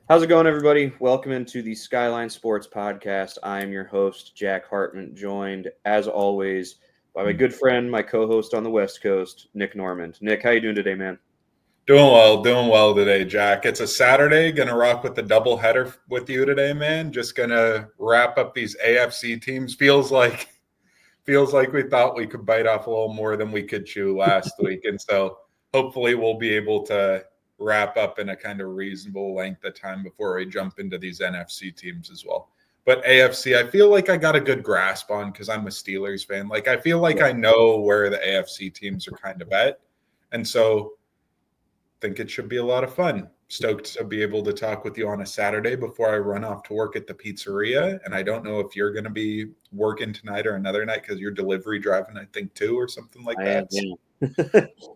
How's it going, everybody? Welcome into the Skyline Sports Podcast. I am your host, Jack Hartman, joined, as always, by my good friend, my co-host on the West Coast, Nick Normand. Nick, how you doing today, man? Doing well today, Jack. It's a Saturday. Gonna rock with the double header with you today, man. Just gonna wrap up these AFC teams. Feels like we thought we could bite off a little more than we could chew last week, and so hopefully we'll be able to wrap up in a kind of reasonable length of time before we jump into these NFC teams as well. But AFC, I feel like I got a good grasp on because I'm a Steelers fan. Like I feel like I know where the AFC teams are kind of at, and so think it should be a lot of fun. Stoked to be able to talk with you on a Saturday before I run off to work at the pizzeria. And I don't know if you're going to be working tonight or another night because you're delivery driving, I think, too, or something like that. Yeah.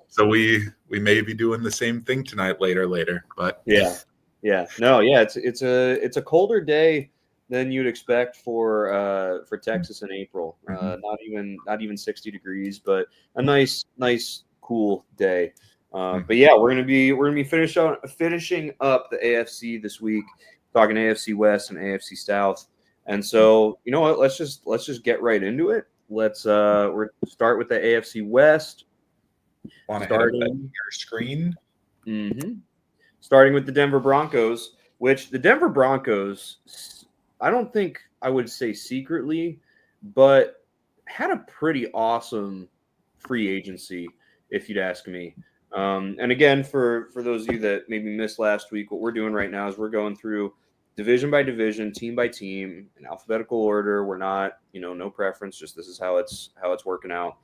So we may be doing the same thing tonight later. But yeah. It's a colder day than you'd expect for Texas in April. Not even 60 degrees, but a nice cool day. But yeah, we're gonna be finishing up the AFC this week, talking AFC West and AFC South. And so, you know what? Let's just get right into it. We're start with the AFC West. Want to hit up your screen? Mm-hmm. Starting with the Denver Broncos, which the Denver Broncos, I don't think I would say secretly, but had a pretty awesome free agency, if you'd ask me. And again, for those of you that maybe missed last week, what we're doing right now is we're going through division by division, team by team, in alphabetical order. We're not, no preference. Just this is how it's working out.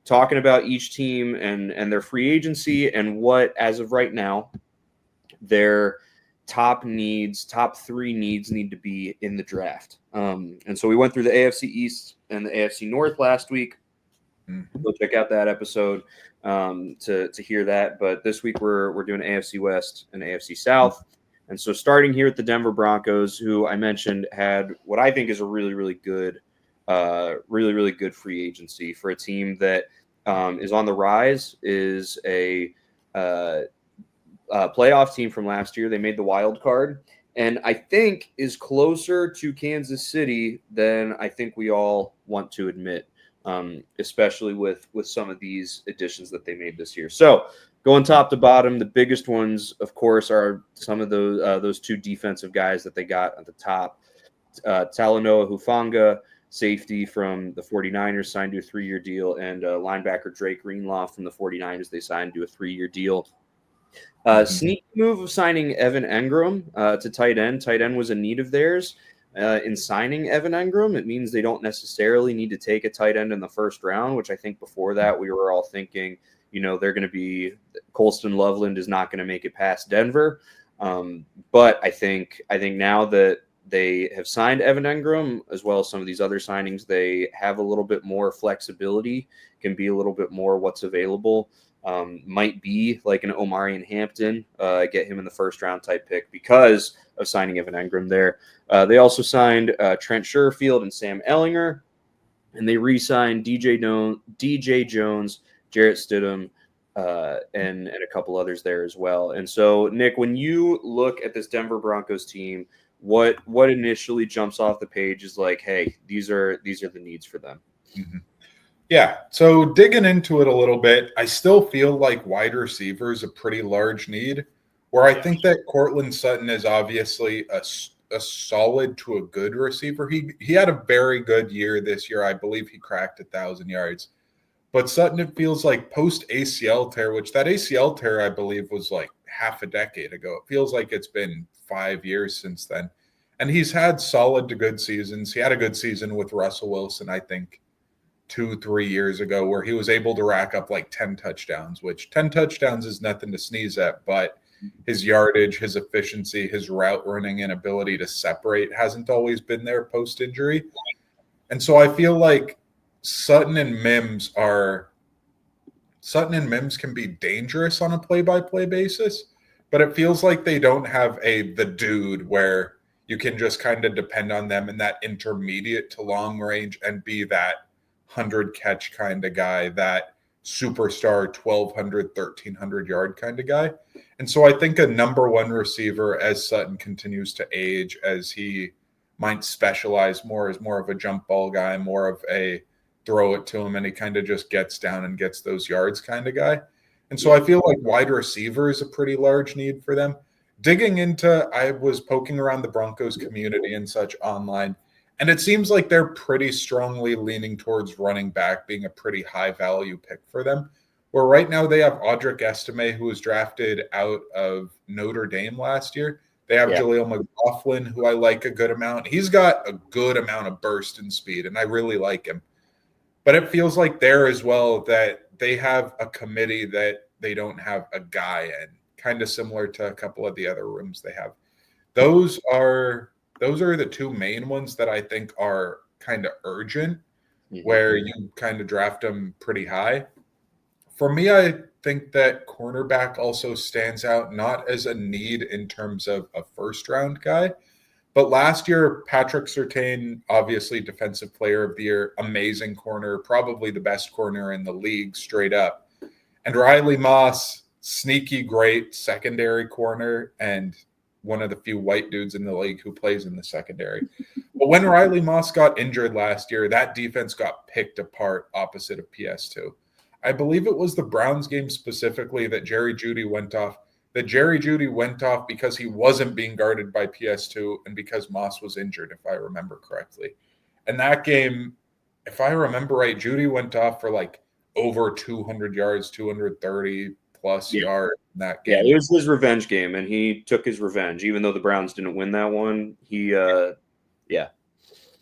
Talking about each team and their free agency and what, as of right now, their top three needs need to be in the draft. And so we went through the AFC East and the AFC North last week. Go check out that episode to hear that. But this week we're doing AFC West and AFC South. And so starting here at the Denver Broncos, who I mentioned had what I think is a really good free agency for a team that is on the rise, is a playoff team from last year. They made the wild card, and I think is closer to Kansas City than I think we all want to admit. Especially with some of these additions that they made this year. So going top to bottom, the biggest ones, of course, are some of those two defensive guys that they got at the top. Talanoa Hufanga, safety from the 49ers, signed to a 3-year deal, and linebacker Drake Greenlaw from the 49ers, they signed to a 3-year deal. Sneaky move of signing Evan Engram to tight end. Tight end was a need of theirs. In signing Evan Engram, it means they don't necessarily need to take a tight end in the first round, which I think before that we were all thinking, they're going to be Colston Loveland is not going to make it past Denver. But I think now that they have signed Evan Engram, as well as some of these other signings, they have a little bit more flexibility, can be a little bit more what's available. Might be like an Omarion Hampton, get him in the first round type pick because of signing Evan Engram there. They also signed Trent Sherfield and Sam Ellinger, and they re-signed DJ Jones, Jarrett Stidham, and a couple others there as well. And so, Nick, when you look at this Denver Broncos team, what initially jumps off the page is like, hey, these are the needs for them. Mm-hmm. Yeah, so digging into it a little bit, I still feel like wide receiver is a pretty large need, where I think that Courtland Sutton is obviously a solid to a good receiver. He had a very good year this year. I believe he cracked 1,000 yards. But Sutton, it feels like post ACL tear, which that ACL tear, I believe, was like half a decade ago. It feels like it's been 5 years since then. And he's had solid to good seasons. He had a good season with Russell Wilson, I think, 2-3 years ago, where he was able to rack up like 10 touchdowns, which 10 touchdowns is nothing to sneeze at, but his yardage, his efficiency, his route running and ability to separate hasn't always been there post-injury. And so I feel like Sutton and Mims can be dangerous on a play-by-play basis, but it feels like they don't have the dude where you can just kind of depend on them in that intermediate to long range and be that 100 catch kind of guy that superstar 1,200, 1,300 yard kind of guy. And so I think a number one receiver, as Sutton continues to age, as he might specialize more as more of a jump ball guy, more of a throw it to him and he kind of just gets down and gets those yards kind of guy. And so I feel like wide receiver is a pretty large need for them. Digging into, I was poking around the Broncos community and such online, and it seems like they're pretty strongly leaning towards running back being a pretty high value pick for them. Where right now they have Audric Estime, who was drafted out of Notre Dame last year. They have Jaleel McLaughlin, who I like a good amount. He's got a good amount of burst and speed, and I really like him. But it feels like there as well that they have a committee that they don't have a guy in, kind of similar to a couple of the other rooms they have. Those are the two main ones that I think are kind of urgent, where you kind of draft them pretty high. For me, I think that cornerback also stands out, not as a need in terms of a first-round guy, but last year, Patrick Surtain, obviously Defensive Player of the Year, amazing corner, probably the best corner in the league, straight up. And Riley Moss, sneaky great secondary corner, and one of the few white dudes in the league who plays in the secondary. But when Riley Moss got injured last year, that defense got picked apart opposite of PS2. I believe it was the Browns game specifically that Jerry Jeudy went off. That Jerry Jeudy went off because he wasn't being guarded by PS2 and because Moss was injured, if I remember correctly. And that game, if I remember right, Jeudy went off for like over 200 yards, 230 plus yards in that game. Yeah, it was his revenge game, and he took his revenge. Even though the Browns didn't win that one, it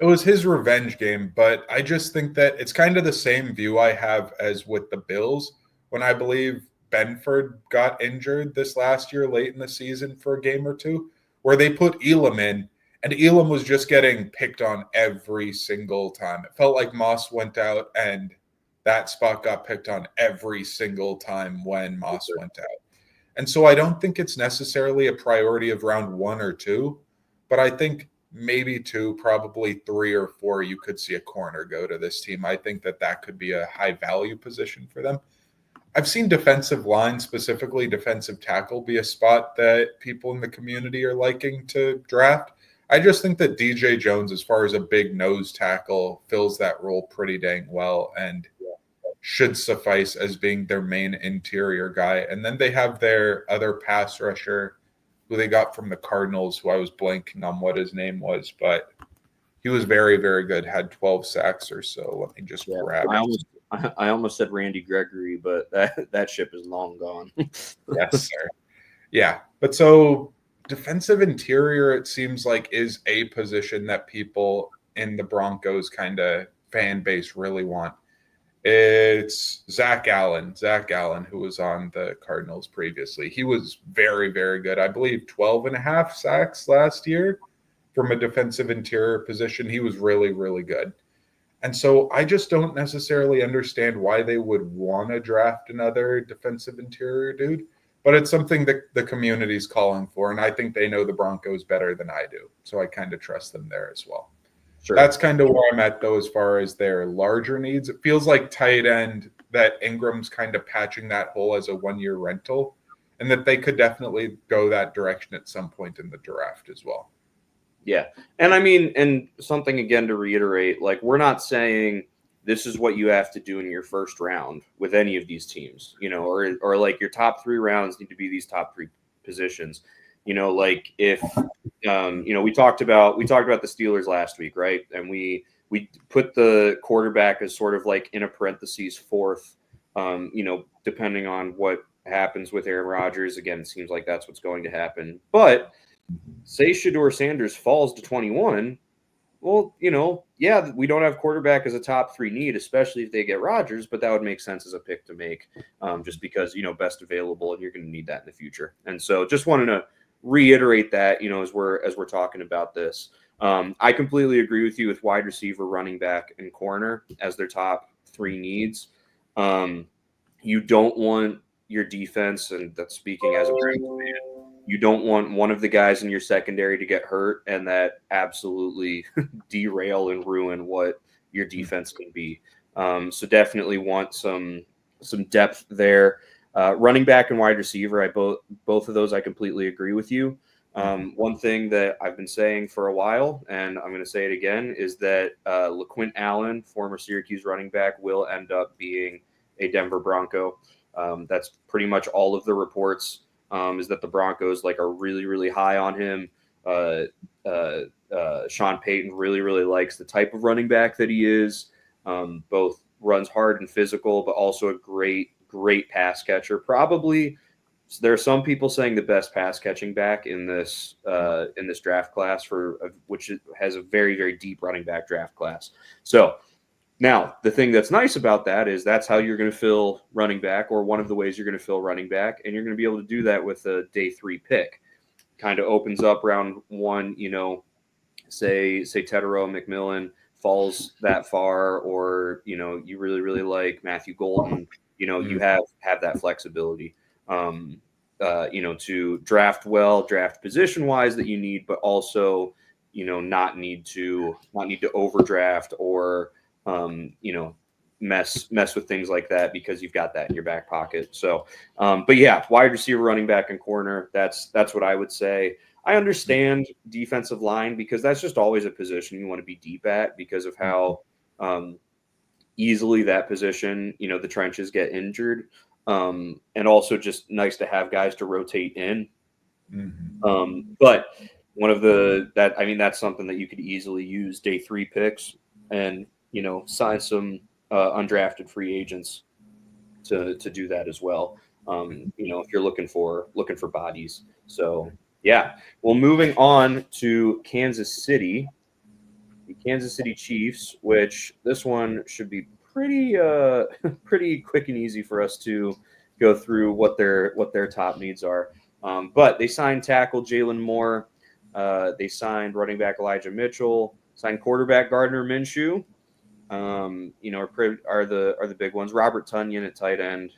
was his revenge game. But I just think that it's kind of the same view I have as with the Bills when I believe Benford got injured this last year late in the season for a game or two, where they put Elam in, and Elam was just getting picked on every single time. It felt like Moss went out, and that spot got picked on every single time when Moss went out. And so I don't think it's necessarily a priority of round 1 or 2, but I think maybe 2, probably 3 or 4, you could see a corner go to this team. I think that could be a high value position for them. I've seen defensive line, specifically defensive tackle, be a spot that people in the community are liking to draft. I just think that DJ Jones, as far as a big nose tackle, fills that role pretty dang well and should suffice as being their main interior guy. And then they have their other pass rusher who they got from the Cardinals, who I was blanking on what his name was, but he was very, very good, had 12 sacks or so. Let me just grab it. I almost said Randy Gregory, but that ship is long gone. Yes, sir. Yeah. But so defensive interior, it seems like, is a position that people in the Broncos kind of fan base really want. It's Zach Allen, who was on the Cardinals previously. He was very, very good. I believe 12 and a half sacks last year from a defensive interior position. He was really, really good. And so I just don't necessarily understand why they would want to draft another defensive interior dude, but it's something that the community's calling for, and I think they know the Broncos better than I do. So I kind of trust them there as well. Sure. That's kind of where I'm at, though, as far as their larger needs. It feels like tight end that Ingram's kind of patching that hole as a one-year rental, and that they could definitely go that direction at some point in the draft as well. Yeah. And I mean, and something again to reiterate, like, we're not saying this is what you have to do in your first round with any of these teams, or like your top 3 rounds need to be these top 3 positions. Like if, we talked about the Steelers last week, right? And we put the quarterback as sort of like in a parentheses 4th, depending on what happens with Aaron Rodgers. Again, it seems like that's what's going to happen. But say Shedeur Sanders falls to 21, well, we don't have quarterback as a top 3 need, especially if they get Rodgers, but that would make sense as a pick to make, just because, best available, and you're going to need that in the future. And so just wanted to reiterate that, as we're talking about this. I completely agree with you with wide receiver, running back, and corner as their top 3 needs. You don't want your defense, and that's speaking as a Browns fan, you don't want one of the guys in your secondary to get hurt and that absolutely derail and ruin what your defense can be. So definitely want some some depth there. Running back and wide receiver, both of those I completely agree with you. One thing that I've been saying for a while, and I'm going to say it again, is that LaQuint Allen, former Syracuse running back, will end up being a Denver Bronco. That's pretty much all of the reports, is that the Broncos are really, really high on him. Sean Payton really, really likes the type of running back that he is. Both runs hard and physical, but also a great pass catcher. Probably, there are some people saying the best pass catching back in this draft class, which has a very, very deep running back draft class. So now the thing that's nice about that is that's how you're going to fill running back, or one of the ways you're going to fill running back, and you're going to be able to do that with a day 3 pick. Kind of opens up round 1, say Tetero McMillan falls that far, or you really, really like Matthew Golden, you have that flexibility, to draft position wise that you need, but also not need to overdraft, or mess with things like that, because you've got that in your back pocket. So but yeah, wide receiver, running back, and corner, that's what I would say. I understand defensive line, because that's just always a position you want to be deep at, because of how easily that position, the trenches get injured. And also just nice to have guys to rotate in. But that's something that you could easily use day 3 picks, and sign some undrafted free agents to do that as well. If you're looking for bodies. So yeah. Well, moving on to Kansas City, the Kansas City Chiefs, which this one should be pretty pretty quick and easy for us to go through what their top needs are. But they signed tackle Jalen Moore. They signed running back Elijah Mitchell. Signed quarterback Gardner Minshew. Are the big ones. Robert Tonyan at tight end.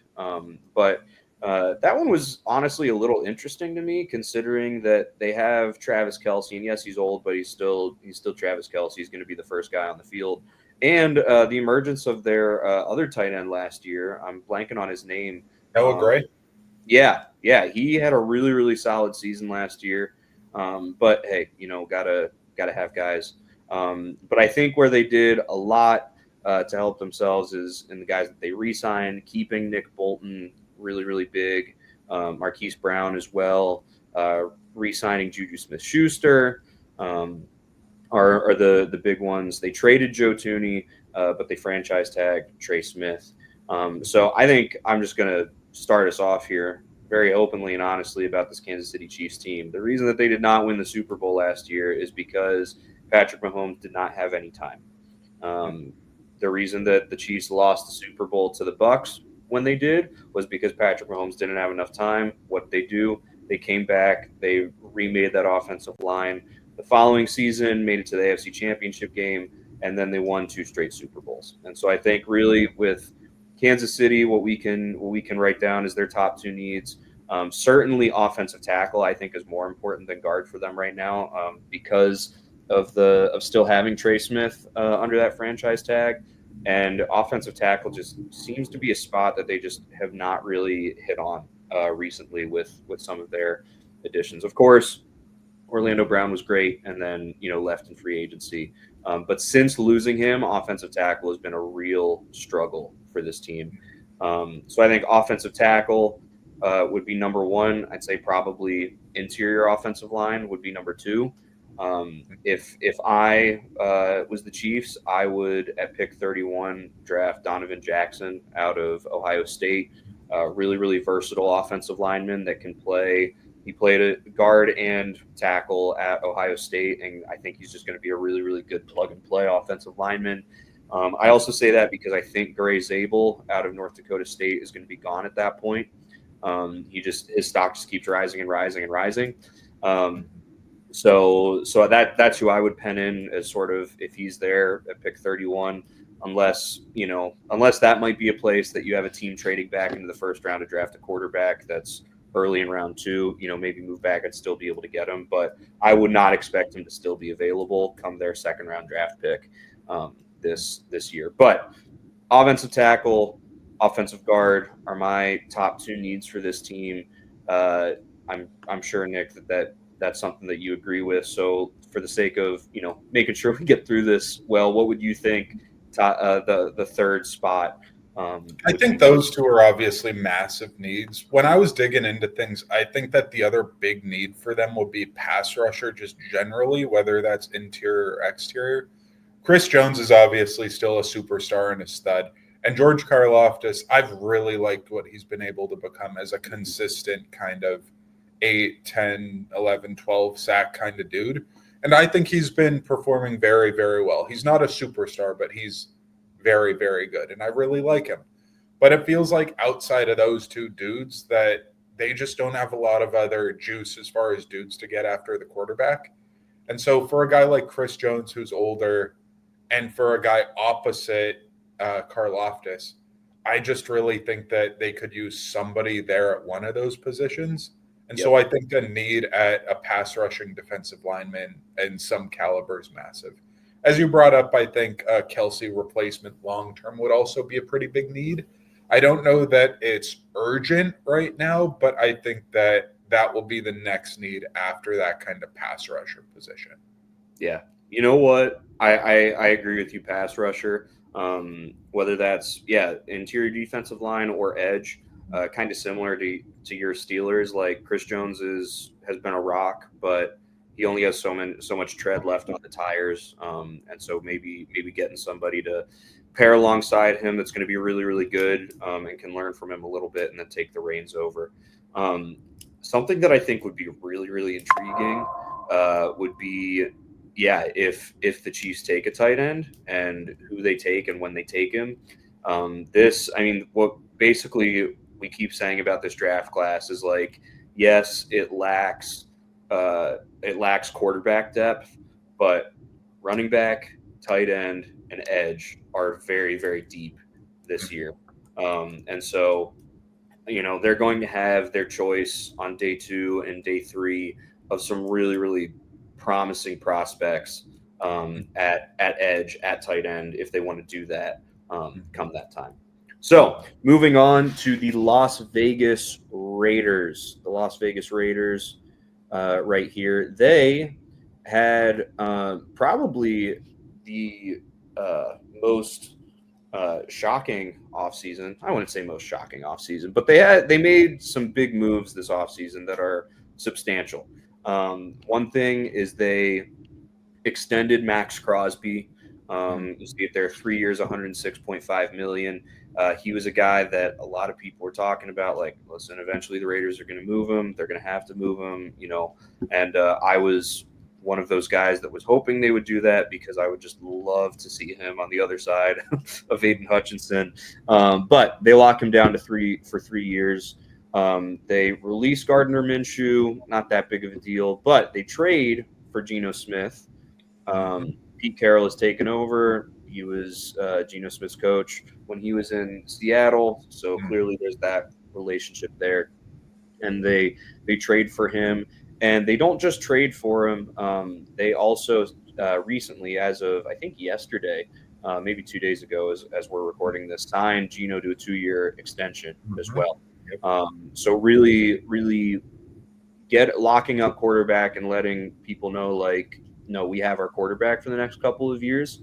But that one was honestly a little interesting to me, considering that they have Travis Kelce, and yes, he's old, but he's still Travis Kelce. He's going to be the first guy on the field. And the emergence of their other tight end last year, I'm blanking on his name. Noah Gray? Yeah, he had a really, really solid season last year. But hey, gotta have guys. But I think where they did a lot to help themselves is in the guys that they re-signed, keeping Nick Bolton, really, really big. Marquise Brown as well. Re-signing Juju Smith-Schuster are the big ones. They traded Joe Thuney, but they franchise tagged Trey Smith. So I think I'm just going to start us off here very openly and honestly about this Kansas City Chiefs team. The reason that they did not win the Super Bowl last year is because Patrick Mahomes did not have any time. The reason that the Chiefs lost the Super Bowl to the Bucs when they did was because Patrick Mahomes didn't have enough time. What they do, they came back, they remade that offensive line. The following season, made it to the AFC Championship game, and then they won 2 straight Super Bowls. And so I think really with Kansas City, what we can write down is their top 2 needs. Certainly offensive tackle, I think, is more important than guard for them right now, because of still having Trey Smith under that franchise tag. And offensive tackle just seems to be a spot that they just have not really hit on recently with some of their additions. Of course, Orlando Brown was great, and then left in free agency. But since losing him, offensive tackle has been a real struggle for this team. So I think offensive tackle would be number 1. I'd say probably interior offensive line would be number 2. If I was the Chiefs, I would at pick 31 draft Donovan Jackson out of Ohio State. Really, really versatile offensive lineman that can play. He played a guard and tackle at Ohio State, and I think he's just going to be a really, really good plug-and-play offensive lineman. I also say that because I think Gray Zabel out of North Dakota State is going to be gone at that point. His stock just keeps rising and rising and rising. So that's who I would pen in as sort of, if he's there at pick 31, unless that might be a place that you have a team trading back into the first round to draft a quarterback that's early in round 2, maybe move back and still be able to get him. But I would not expect him to still be available come their second round draft pick this year. But offensive tackle, offensive guard are my top two needs for this team. I'm sure, Nick, that's something that you agree with. So for the sake of making sure we get through this well, what would you think the third spot I would think be? those two are obviously massive needs. When I was digging into things, I think that the other big need for them would be pass rusher, just generally, whether that's interior or exterior. Chris Jones is obviously still a superstar and a stud. And George Karlaftis, I've really liked what he's been able to become as a consistent kind of 8, 10, 11, 12 sack kind of dude. And I think he's been performing very, very well. He's not a superstar, but he's very, very good. And I really like him. But it feels like outside of those two dudes that they just don't have a lot of other juice as far as dudes to get after the quarterback. And so for a guy like Chris Jones, who's older, and for a guy opposite Karlaftis, I just really think that they could use somebody there at one of those positions. And Yep. so I think the need at a pass rushing defensive lineman and some caliber is massive. As you brought up, I think a Kelsey replacement long term would also be a pretty big need. I don't know that it's urgent right now, but I think that that will be the next need after that kind of pass rusher position. Yeah. You know what? I agree with you, pass rusher. Whether that's interior defensive line or edge, kind of similar to your Steelers. Like Chris Jones has been a rock, but he only has so much tread left on the tires. And so maybe getting somebody to pair alongside him that's going to be really, really good and can learn from him a little bit and then take the reins over. Something that I think would be really, really intriguing would be if the Chiefs take a tight end and who they take and when they take him. What basically we keep saying about this draft class is like, yes, it lacks quarterback depth, but running back, tight end, and edge are very, very deep this year. And so, they're going to have their choice on day 2 and day 3 of some really, really promising prospects at edge, at tight end, if they want to do that come that time. So moving on to the Las Vegas Raiders. The Las Vegas Raiders right here. They had probably the most shocking offseason. I wouldn't say most shocking offseason, but they made some big moves this offseason that are substantial. One thing is they extended Max Crosby. You see it there, 3 years, $106.5 million. He was a guy that a lot of people were talking about. Like, listen, eventually the Raiders are going to move him. They're going to have to move him, And I was one of those guys that was hoping they would do that because I would just love to see him on the other side of Aiden Hutchinson. But they lock him down to 3 years. They release Gardner Minshew, not that big of a deal, but they trade for Geno Smith. Pete Carroll has taken over. He was Geno Smith's coach when he was in Seattle, so clearly there's that relationship there. And they trade for him, and they don't just trade for him. They also recently, as of I think yesterday, maybe 2 days ago, as we're recording this, signed Geno to a 2-year extension as well. So really, really locking up quarterback and letting people know, like, no, we have our quarterback for the next couple of years.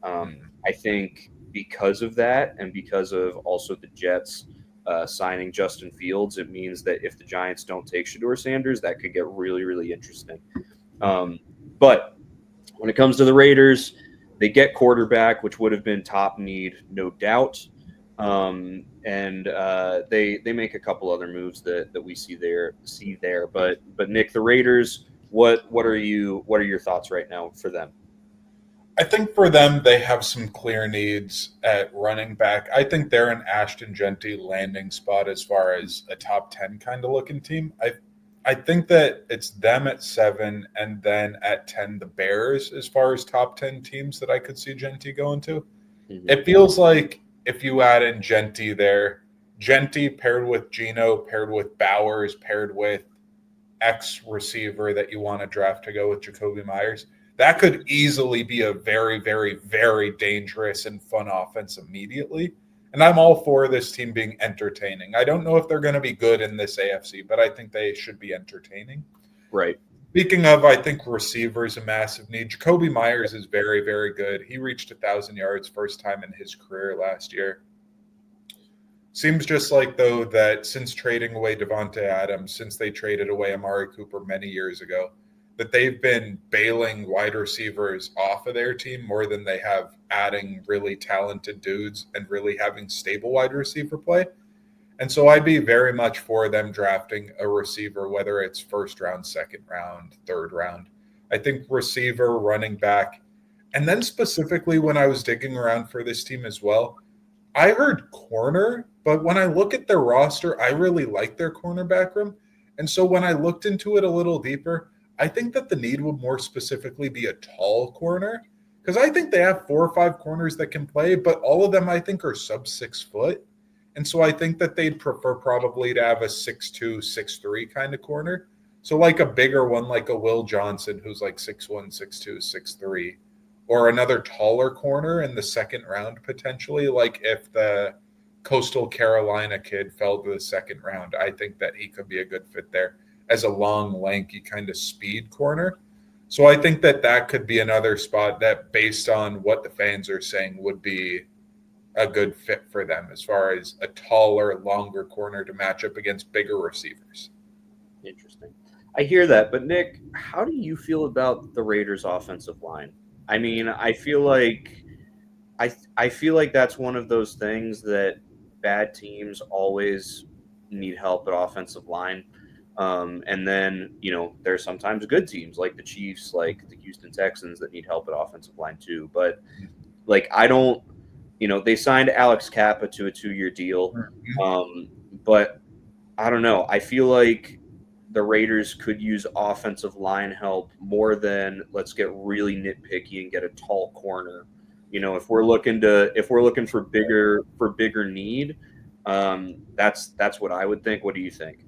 I think because of that, and because of also the Jets signing Justin Fields, it means that if the Giants don't take Shedeur Sanders, that could get really, really interesting. But when it comes to the Raiders, they get quarterback, which would have been top need, no doubt. And they make a couple other moves that we see there. But Nick, the Raiders, what are your thoughts right now for them? I think for them, they have some clear needs at running back. I think they're an Ashton Genty landing spot as far as a top 10 kind of looking team. I think that it's them at 7, and then at 10, the Bears as far as top 10 teams that I could see Genty going to. It feels like if you add in Genty there, Genty paired with Geno, paired with Bowers, paired with X receiver that you want to draft to go with Jacoby Myers, that could easily be a very, very, very dangerous and fun offense immediately. And I'm all for this team being entertaining. I don't know if they're going to be good in this AFC, but I think they should be entertaining. Right. Speaking of, I think receiver is a massive need. Jacoby Myers is very, very good. He reached 1,000 yards first time in his career last year. Seems just like, though, that since trading away Devontae Adams, since they traded away Amari Cooper many years ago, that they've been bailing wide receivers off of their team more than they have adding really talented dudes and really having stable wide receiver play. And so I'd be very much for them drafting a receiver, whether it's first round, second round, third round. I think receiver, running back, and then specifically when I was digging around for this team as well, I heard corner, but when I look at their roster, I really like their cornerback room. And so when I looked into it a little deeper, I think that the need would more specifically be a tall corner, because I think they have 4 or 5 corners that can play, but all of them I think are sub 6 foot. And so I think that they'd prefer probably to have a 6'2", 6'3" kind of corner. So like a bigger one, like a Will Johnson, who's like 6'1", 6'2", 6'3", or another taller corner in the second round potentially. Like if the Coastal Carolina kid fell to the second round, I think that he could be a good fit there as a long, lanky kind of speed corner. So I think that that could be another spot that, based on what the fans are saying, would be a good fit for them as far as a taller, longer corner to match up against bigger receivers. Interesting. I hear that, but Nick, how do you feel about the Raiders' offensive line? I mean, I feel like that's one of those things that bad teams always need help at offensive line. And then, there's sometimes good teams like the Chiefs, like the Houston Texans, that need help at offensive line too. But I don't, they signed Alex Kappa to a 2-year deal. But I don't know. I feel like the Raiders could use offensive line help more than let's get really nitpicky and get a tall corner. If we're looking for bigger need, that's what I would think. What do you think?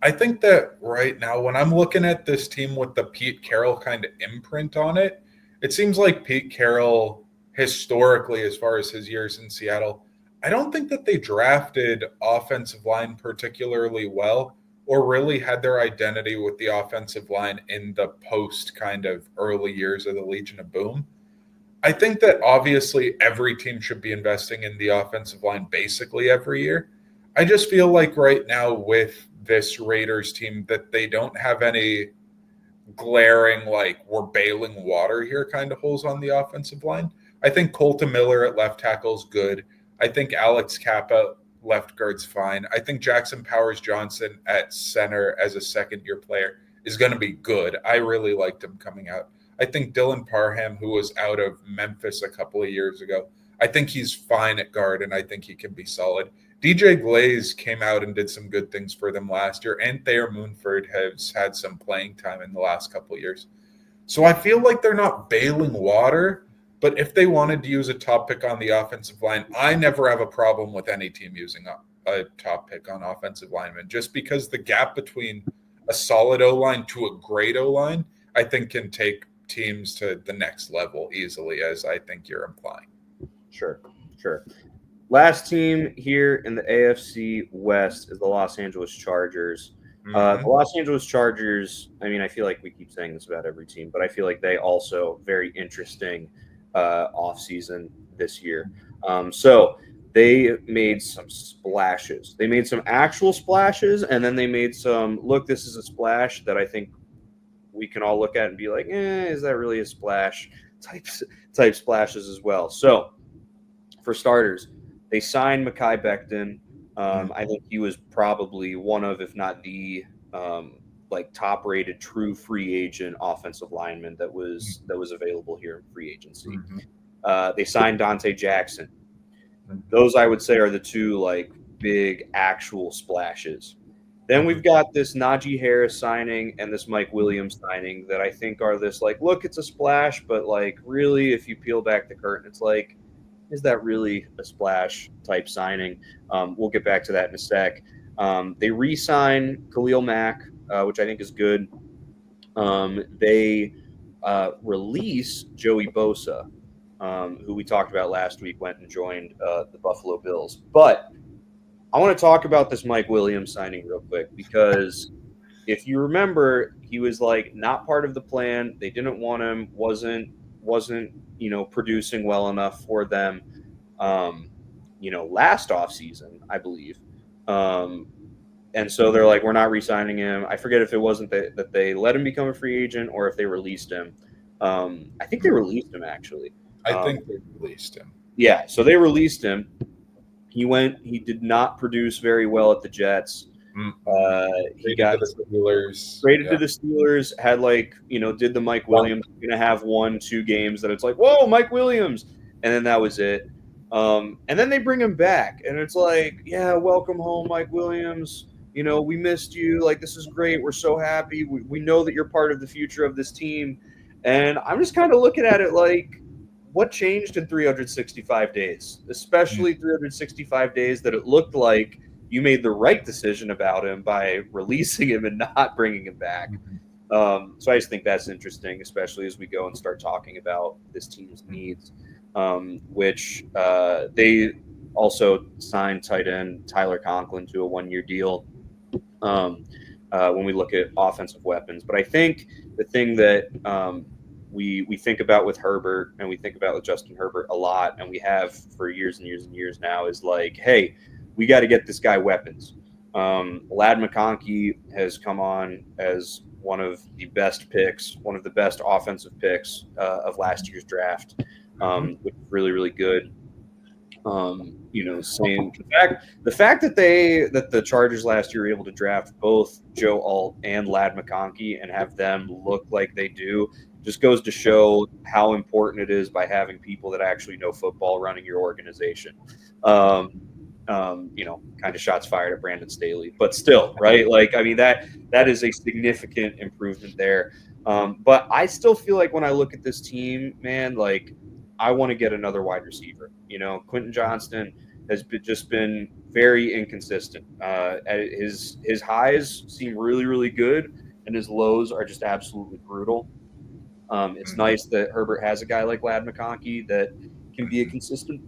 I think that right now, when I'm looking at this team with the Pete Carroll kind of imprint on it, it seems like Pete Carroll, historically, as far as his years in Seattle, I don't think that they drafted offensive line particularly well or really had their identity with the offensive line in the post kind of early years of the Legion of Boom. I think that obviously every team should be investing in the offensive line basically every year. I just feel like right now with this Raiders team that they don't have any glaring, like, we're bailing water here kind of holes on the offensive line. I think Colton Miller at left tackle is good. I think Alex Kappa left guard's fine. I think Jackson Powers Johnson at center as a second-year player is going to be good. I really liked him coming out. I think Dylan Parham, who was out of Memphis a couple of years ago, I think he's fine at guard, and I think he can be solid. DJ Glaze came out and did some good things for them last year, and Thayer Moonford has had some playing time in the last couple of years. So I feel like they're not bailing water, but if they wanted to use a top pick on the offensive line, I never have a problem with any team using a top pick on offensive linemen, just because the gap between a solid O-line to a great O-line, I think can take teams to the next level easily, as I think you're implying. Sure. Last team here in the AFC West is the Los Angeles Chargers. The Los Angeles Chargers, I mean, I feel like we keep saying this about every team, but I feel like they also very interesting offseason this year. So they made some splashes. They made some actual splashes, and then they made some, look, this is a splash that I think we can all look at and be like, is that really a splash type splashes as well. So for starters, they signed Mekhi Becton. I think he was probably one of, if not the top-rated true free agent offensive lineman that was available here in free agency. They signed Dante Jackson. Those, I would say, are the two big actual splashes. Then we've got this Najee Harris signing and this Mike Williams signing that I think are this look, it's a splash, but really, if you peel back the curtain, it's is that really a splash type signing? We'll get back to that in a sec. They re-sign Khalil Mack, which I think is good. They release Joey Bosa. who we talked about last week, went and joined the Buffalo Bills. But I want to talk about this Mike Williams signing real quick, because if you remember, he was like not part of the plan. They didn't want him. Wasn't producing well enough for them. Last offseason, I believe. And so they're like, we're not re-signing him. I forget if it wasn't that they let him become a free agent or if they released him. I think they released him, actually. I think they released him. Yeah, so they released him. He did not produce very well at the Jets. He got to the Steelers. traded to the Steelers, had did the Mike Williams, going to have 1-2 games that it's like, whoa, Mike Williams. And then that was it. And then they bring him back, and it's like, yeah, welcome home, Mike Williams. We missed you. Like, this is great. We're so happy. We know that you're part of the future of this team. And I'm just kind of looking at it like, what changed in 365 days, especially 365 days that it looked like you made the right decision about him by releasing him and not bringing him back. So I just think that's interesting, especially as we go and start talking about this team's needs, which they also signed tight end Tyler Conklin to a 1-year deal when we look at offensive weapons. But I think the thing that we think about with Herbert, and we think about with Justin Herbert a lot, and we have for years and years and years now, is like, hey, we got to get this guy weapons. Lad McConkey has come on as one of the best picks, one of the best offensive picks of last year's draft, which is really, really good. Saying the fact that the Chargers last year were able to draft both Joe Alt and Lad McConkey and have them look like they do just goes to show how important it is by having people that actually know football running your organization. Kind of shots fired at Brandon Staley, but still, right? Like, I mean, that is a significant improvement there. But I still feel like when I look at this team, man, like, I want to get another wide receiver. Quentin Johnston has just been very inconsistent. His highs seem really, really good, and his lows are just absolutely brutal. It's nice that Herbert has a guy like Lad McConkey that can be a consistent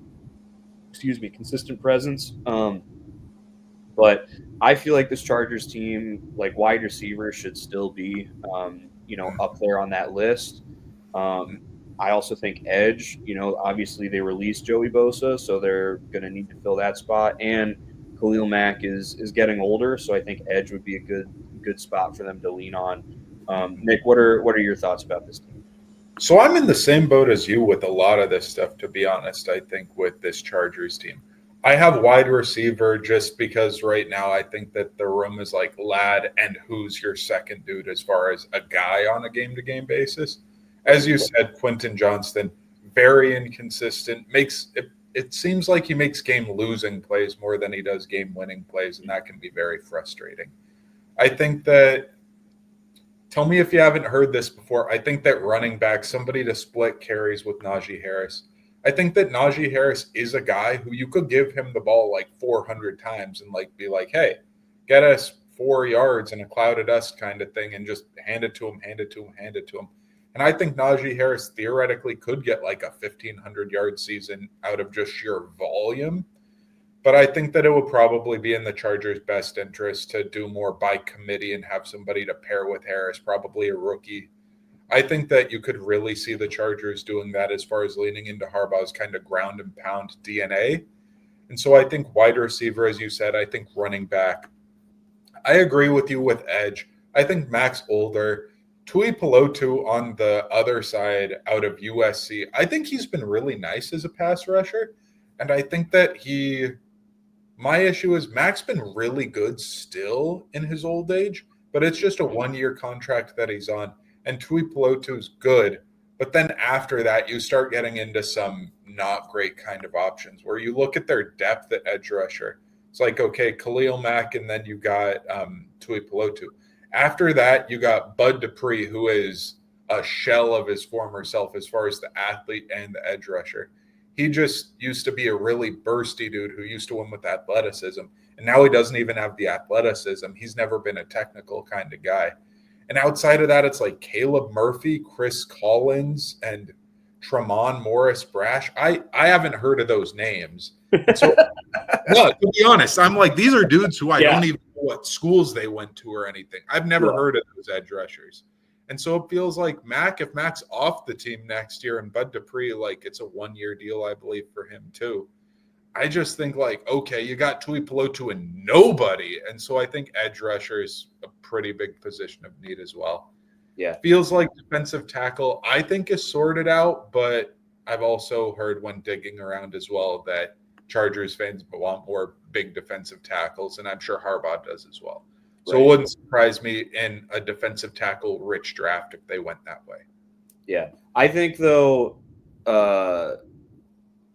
presence. But I feel like this Chargers team, like, wide receiver should still be, up there on that list. I also think edge, obviously they released Joey Bosa, so they're going to need to fill that spot. And Khalil Mack is getting older, so I think edge would be a good spot for them to lean on. Nick, what are your thoughts about this team? So I'm in the same boat as you with a lot of this stuff, to be honest. I think with this Chargers team, I have wide receiver just because right now I think that the room is like Lad and who's your second dude as far as a guy on a game-to-game basis. As you said, Quentin Johnston, very inconsistent. It seems like he makes game-losing plays more than he does game-winning plays, and that can be very frustrating. I think that tell me if you haven't heard this before. I think that running back, somebody to split carries with Najee Harris. I think that Najee Harris is a guy who you could give him the ball like 400 times and be like, hey, get us 4 yards in a cloud of dust kind of thing, and just hand it to him. And I think Najee Harris theoretically could get like a 1,500-yard season out of just sheer volume. But I think that it would probably be in the Chargers' best interest to do more by committee and have somebody to pair with Harris, probably a rookie. I think that you could really see the Chargers doing that as far as leaning into Harbaugh's kind of ground and pound DNA. And so I think wide receiver, as you said, I think running back. I agree with you with edge. I think Max older. Tui Pelotu on the other side out of USC. I think he's been really nice as a pass rusher. And I think that my issue is Mac's been really good still in his old age, but it's just a 1-year contract that he's on. And Tui Pelotu's good. But then after that, you start getting into some not great kind of options where you look at their depth at edge rusher. It's like, okay, Khalil Mack, and then you got Tui Pelotu. After that, you got Bud Dupree, who is a shell of his former self as far as the athlete and the edge rusher. He just used to be a really bursty dude who used to win with athleticism. And now he doesn't even have the athleticism. He's never been a technical kind of guy. And outside of that, it's like Caleb Murphy, Chris Collins, and Tremont Morris Brash. I haven't heard of those names. And so no, to be honest, I'm like, these are dudes who I don't even know what schools they went to or anything. I've never heard of those edge rushers. And so it feels like if Mac's off the team next year, and Bud Dupree, like it's a 1-year deal, I believe, for him too. I just think like, okay, you got Tui Pelotu and nobody. And so I think edge rusher is a pretty big position of need as well. Yeah. Feels like defensive tackle, I think, is sorted out, but I've also heard when digging around as well that Chargers fans want more big defensive tackles, and I'm sure Harbaugh does as well. So it wouldn't surprise me in a defensive tackle rich draft if they went that way. Yeah. I think, though,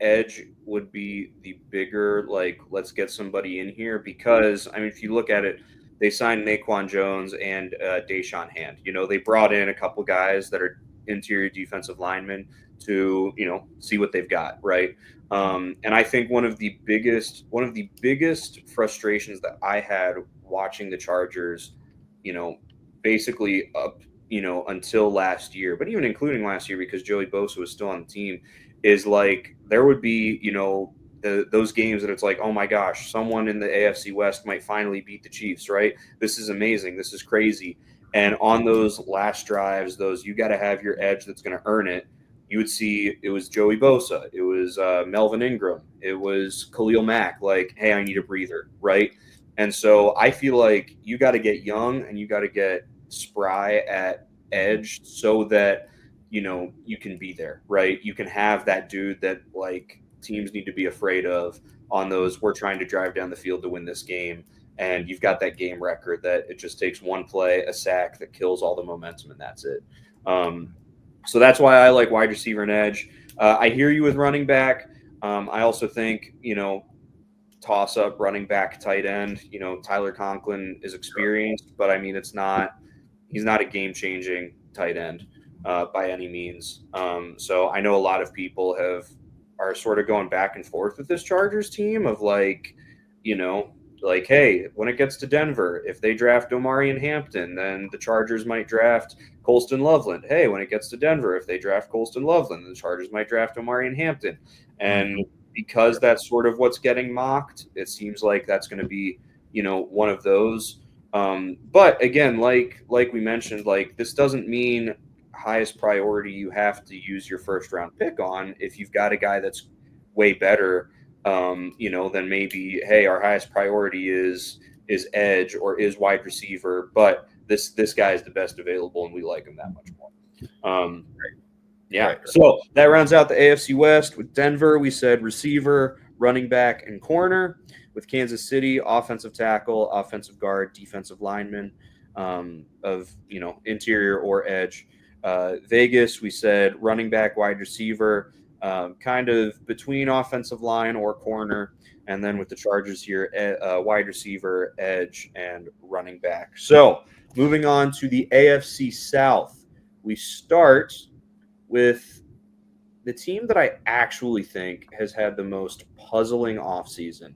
edge would be the bigger, like, let's get somebody in here because, I mean, if you look at it, they signed Naquan Jones and Deshaun Hand. You know, they brought in a couple guys that are interior defensive linemen to, you know, see what they've got, right? And I think one of the biggest frustrations that I had watching the Chargers, you know, basically up, you know, until last year, but even including last year because Joey Bosa was still on the team, is like there would be, you know, those games that it's like, oh my gosh, someone in the AFC West might finally beat the Chiefs, right? This is amazing. This is crazy. And on those last drives, those you got to have your edge that's going to earn it. You would see it was Joey Bosa, it was Melvin Ingram, it was Khalil Mack. Like, hey, I need a breather, right? And so I feel like you got to get young and you got to get spry at edge so that, you know, you can be there, right? You can have that dude that like teams need to be afraid of on those. We're trying to drive down the field to win this game. And you've got that game record that it just takes one play, a sack that kills all the momentum, and that's it. So that's why I like wide receiver and edge. I hear you with running back. I also think, you know, toss up running back, tight end. You know, Tyler Conklin is experienced, but I mean, he's not a game changing tight end by any means. So I know a lot of people are sort of going back and forth with this Chargers team of like, you know, like, hey, when it gets to Denver, if they draft Omarion Hampton, then the Chargers might draft Colston Loveland. Hey, when it gets to Denver, if they draft Colston Loveland, the Chargers might draft Omarion Hampton. And because that's sort of what's getting mocked, it seems like that's going to be, you know, one of those. But again, like we mentioned, like this doesn't mean highest priority you have to use your first round pick on. If you've got a guy that's way better, you know, then maybe, hey, our highest priority is edge or is wide receiver, but this guy is the best available and we like him that much more. Yeah. Right. So that rounds out the AFC West. With Denver, we said receiver, running back, and corner. With Kansas City, offensive tackle, offensive guard, defensive lineman, of, you know, interior or edge. Vegas, we said running back, wide receiver, kind of between offensive line or corner. And then with the Chargers here, wide receiver, edge, and running back. So moving on to the AFC South, we start with the team that I actually think has had the most puzzling offseason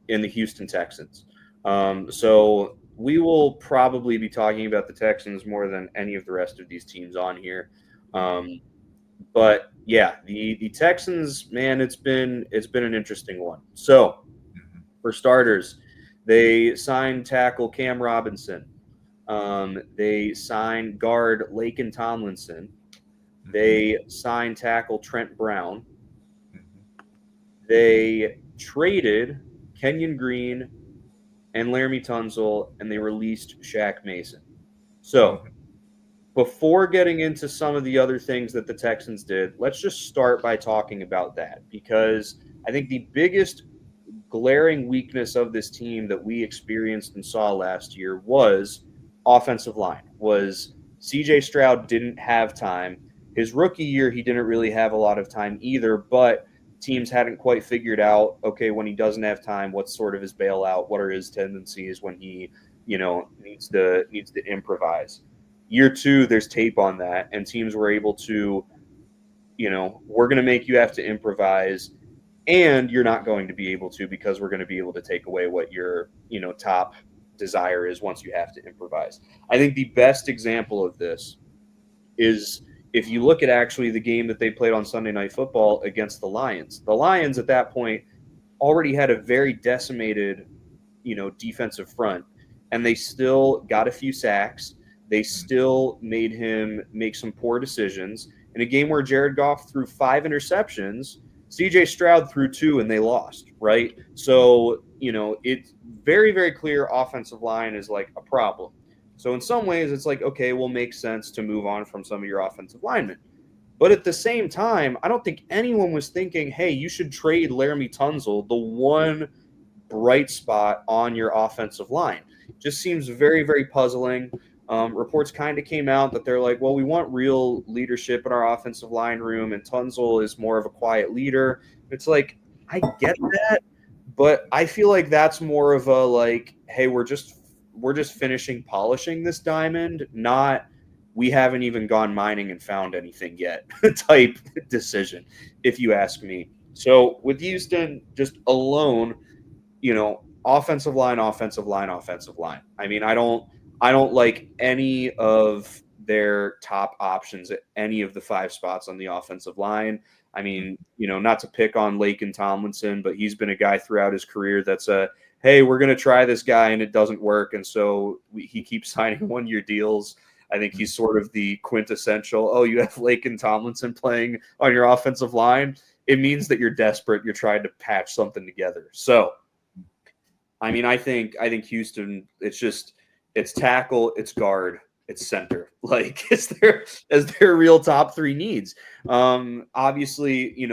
in the Houston Texans. So we will probably be talking about the Texans more than any of the rest of these teams on here. But yeah, the Texans, man, it's been an interesting one. So for starters, they signed tackle Cam Robinson. They signed guard Laken Tomlinson. They signed tackle Trent Brown. They traded Kenyon Green and Laramie Tunsil, and they released Shaq Mason. So before getting into some of the other things that the Texans did, let's just start by talking about that, because I think the biggest glaring weakness of this team that we experienced and saw last year was offensive line. Was CJ Stroud didn't have time. His rookie year, he didn't really have a lot of time either, but teams hadn't quite figured out, okay, when he doesn't have time, what's sort of his bailout? What are his tendencies when he, you know, needs to improvise? Year two, there's tape on that, and teams were able to, you know, we're going to make you have to improvise, and you're not going to be able to because we're going to be able to take away what your, you know, top desire is once you have to improvise. I think the best example of this is if you look at actually the game that they played on Sunday Night Football against the Lions at that point already had a very decimated, defensive front, and they still got a few sacks. They still made him make some poor decisions in a game where Jared Goff threw 5 interceptions. CJ Stroud threw 2 and they lost, right? So, it's very, very clear offensive line is like a problem. So in some ways, it's like, okay, well, makes sense to move on from some of your offensive linemen. But at the same time, I don't think anyone was thinking, hey, you should trade Laramie Tunsil, the one bright spot on your offensive line. Just seems very, very puzzling. Reports kind of came out that they're like, well, we want real leadership in our offensive line room, and Tunsil is more of a quiet leader. It's like, I get that, but I feel like that's more of a like, hey, we're just finishing polishing this diamond, not we haven't even gone mining and found anything yet type decision, if you ask me. So with Houston just alone, offensive line, offensive line, offensive line. I mean, I don't like any of their top options at any of the 5 spots on the offensive line. I mean, not to pick on Laken Tomlinson, but he's been a guy throughout his career that's hey, we're going to try this guy and it doesn't work. And so he keeps signing 1-year deals. I think he's sort of the quintessential, oh, you have Laken Tomlinson playing on your offensive line. It means that you're desperate. You're trying to patch something together. So, I mean, I think Houston, it's tackle, it's guard, it's center. Like, as their real top 3 needs. Obviously,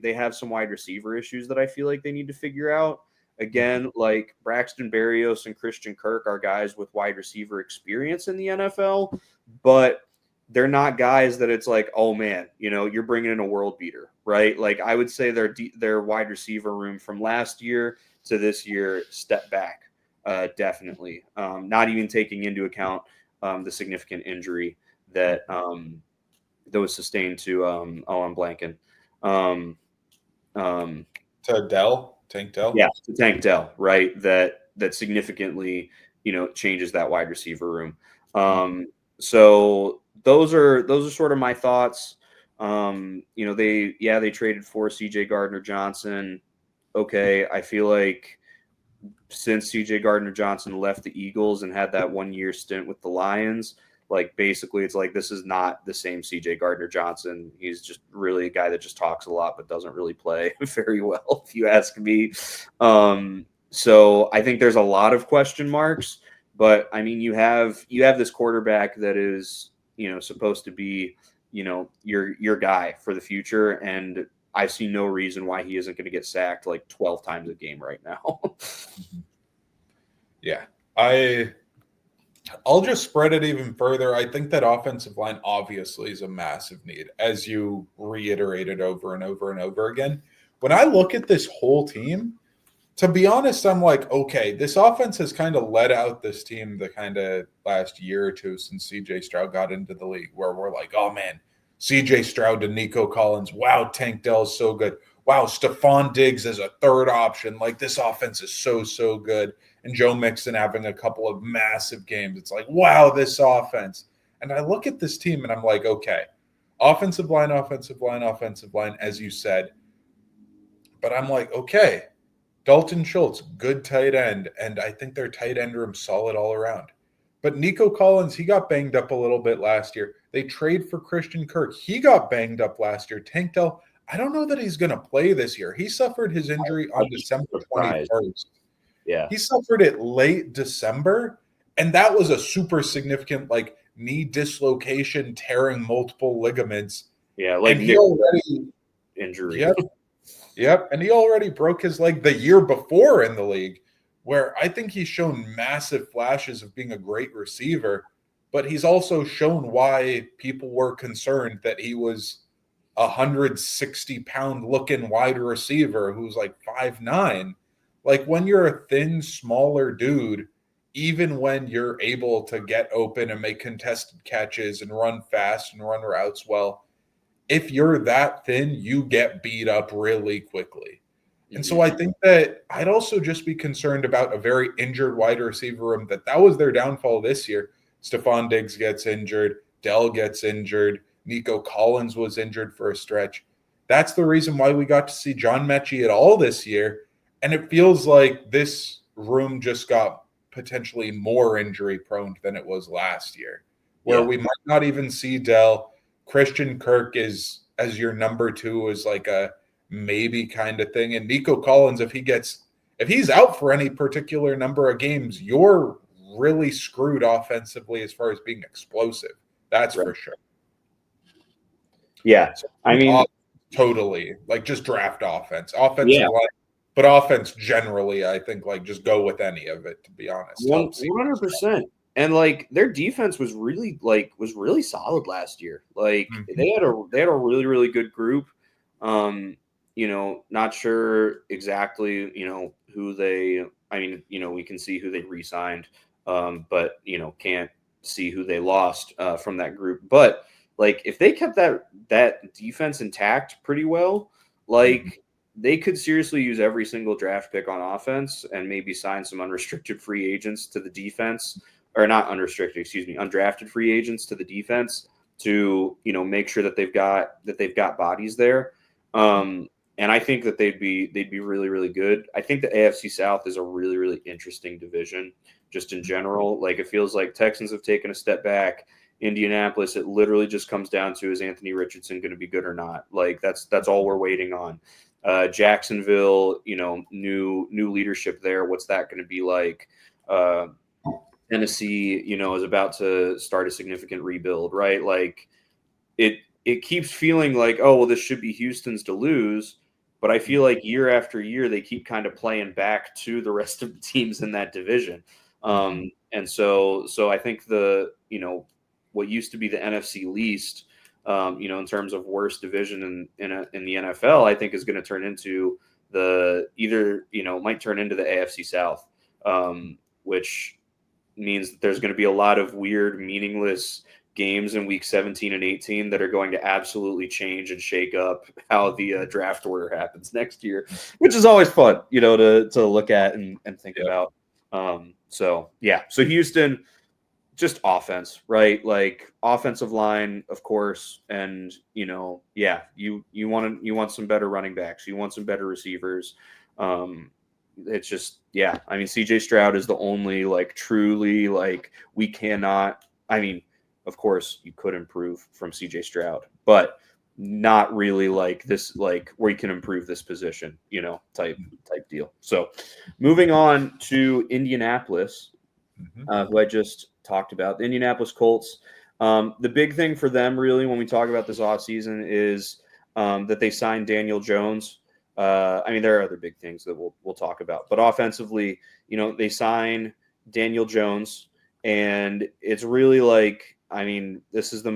they have some wide receiver issues that I feel like they need to figure out. Again, like Braxton Berrios and Christian Kirk are guys with wide receiver experience in the NFL, but they're not guys that it's like, oh man, you're bringing in a world beater, right? Like I would say their wide receiver room from last year to this year step back, definitely. Not even taking into account the significant injury that was sustained to I'm blanking. To Tank Dell? Yeah, to Tank Dell, right? That significantly, changes that wide receiver room. So those are sort of my thoughts. They traded for CJ Gardner-Johnson. Okay, I feel like since CJ Gardner-Johnson left the Eagles and had that 1-year stint with the Lions, like basically it's like this is not the same CJ Gardner-Johnson. He's just really a guy that just talks a lot but doesn't really play very well, if you ask me. So I think there's a lot of question marks, but I mean you have this quarterback that is, supposed to be, your guy for the future, and I see no reason why he isn't going to get sacked like 12 times a game right now. Yeah. I'll just spread it even further. I think that offensive line obviously is a massive need, as you reiterated over and over and over again. When I look at this whole team, to be honest, I'm like, okay, this offense has kind of led out this team the kind of last year or two since CJ Stroud got into the league, where we're like, oh man, CJ Stroud to Nico Collins. Wow, Tank Dell is so good. Wow, Stephon Diggs as a third option. Like this offense is so good. And Joe Mixon having a couple of massive games. It's like, wow, this offense. And I look at this team and I'm like, okay, offensive line, as you said. But I'm like, okay, Dalton Schultz, good tight end. And I think their tight end room solid all around. But Nico Collins, he got banged up a little bit last year. They trade for Christian Kirk. He got banged up last year. Tank Dell, I don't know that he's going to play this year. He suffered his injury on December 21st. Yeah. He suffered it late December, and that was a super significant like knee dislocation, tearing multiple ligaments. Yeah, like he already injury. Yep. And he already broke his leg the year before in the league, where I think he's shown massive flashes of being a great receiver, but he's also shown why people were concerned that he was 160-pound looking wide receiver who's like 5'9". Like when you're a thin, smaller dude, even when you're able to get open and make contested catches and run fast and run routes well, if you're that thin, you get beat up really quickly. And so I think that I'd also just be concerned about a very injured wide receiver room. That was their downfall this year. Stephon Diggs gets injured. Dell gets injured. Nico Collins was injured for a stretch. That's the reason why we got to see John Mechie at all this year. And it feels like this room just got potentially more injury prone than it was last year, where we might not even see Dell. Christian Kirk is as your number two is like a maybe kind of thing. And Nico Collins, if he's out for any particular number of games, you're really screwed offensively as far as being explosive. That's for sure. Yeah. So, I mean, totally like just draft offense, offensive line, but offense generally, I think like just go with any of it, to be honest. 100%. And like their defense was really solid last year. Like they had a really, really good group. Not sure exactly, who we can see who they re-signed, but can't see who they lost from that group. But like if they kept that defense intact pretty well, like they could seriously use every single draft pick on offense and maybe sign some unrestricted free agents to the defense, or not unrestricted, undrafted free agents to the defense to, make sure that they've got bodies there. And I think that they'd be really, really good. I think the AFC South is a really, really interesting division just in general. Like it feels like Texans have taken a step back. Indianapolis, it literally just comes down to, is Anthony Richardson going to be good or not? Like that's all we're waiting on. Jacksonville, new leadership there. What's that going to be like? Tennessee, is about to start a significant rebuild, right? Like it keeps feeling like, oh, well, this should be Houston's to lose. But I feel like year after year, they keep kind of playing back to the rest of the teams in that division. And so I think what used to be the NFC least, in terms of worst division in the NFL, I think is going to turn into might turn into the AFC South, which means that there's going to be a lot of weird, meaningless games in week 17 and 18 that are going to absolutely change and shake up how the draft order happens next year, which is always fun, to look at and think about. So Houston, just offense, right? Like offensive line, of course. And, you want some better running backs. You want some better receivers. It's just, CJ Stroud is the only truly we cannot, of course you could improve from CJ Stroud, but not really this, where you can improve this position, type deal. So moving on to Indianapolis, who I just talked about, the Indianapolis Colts. The big thing for them really when we talk about this offseason is that they signed Daniel Jones. There are other big things that we'll talk about, but offensively, they sign Daniel Jones, and it's really this is the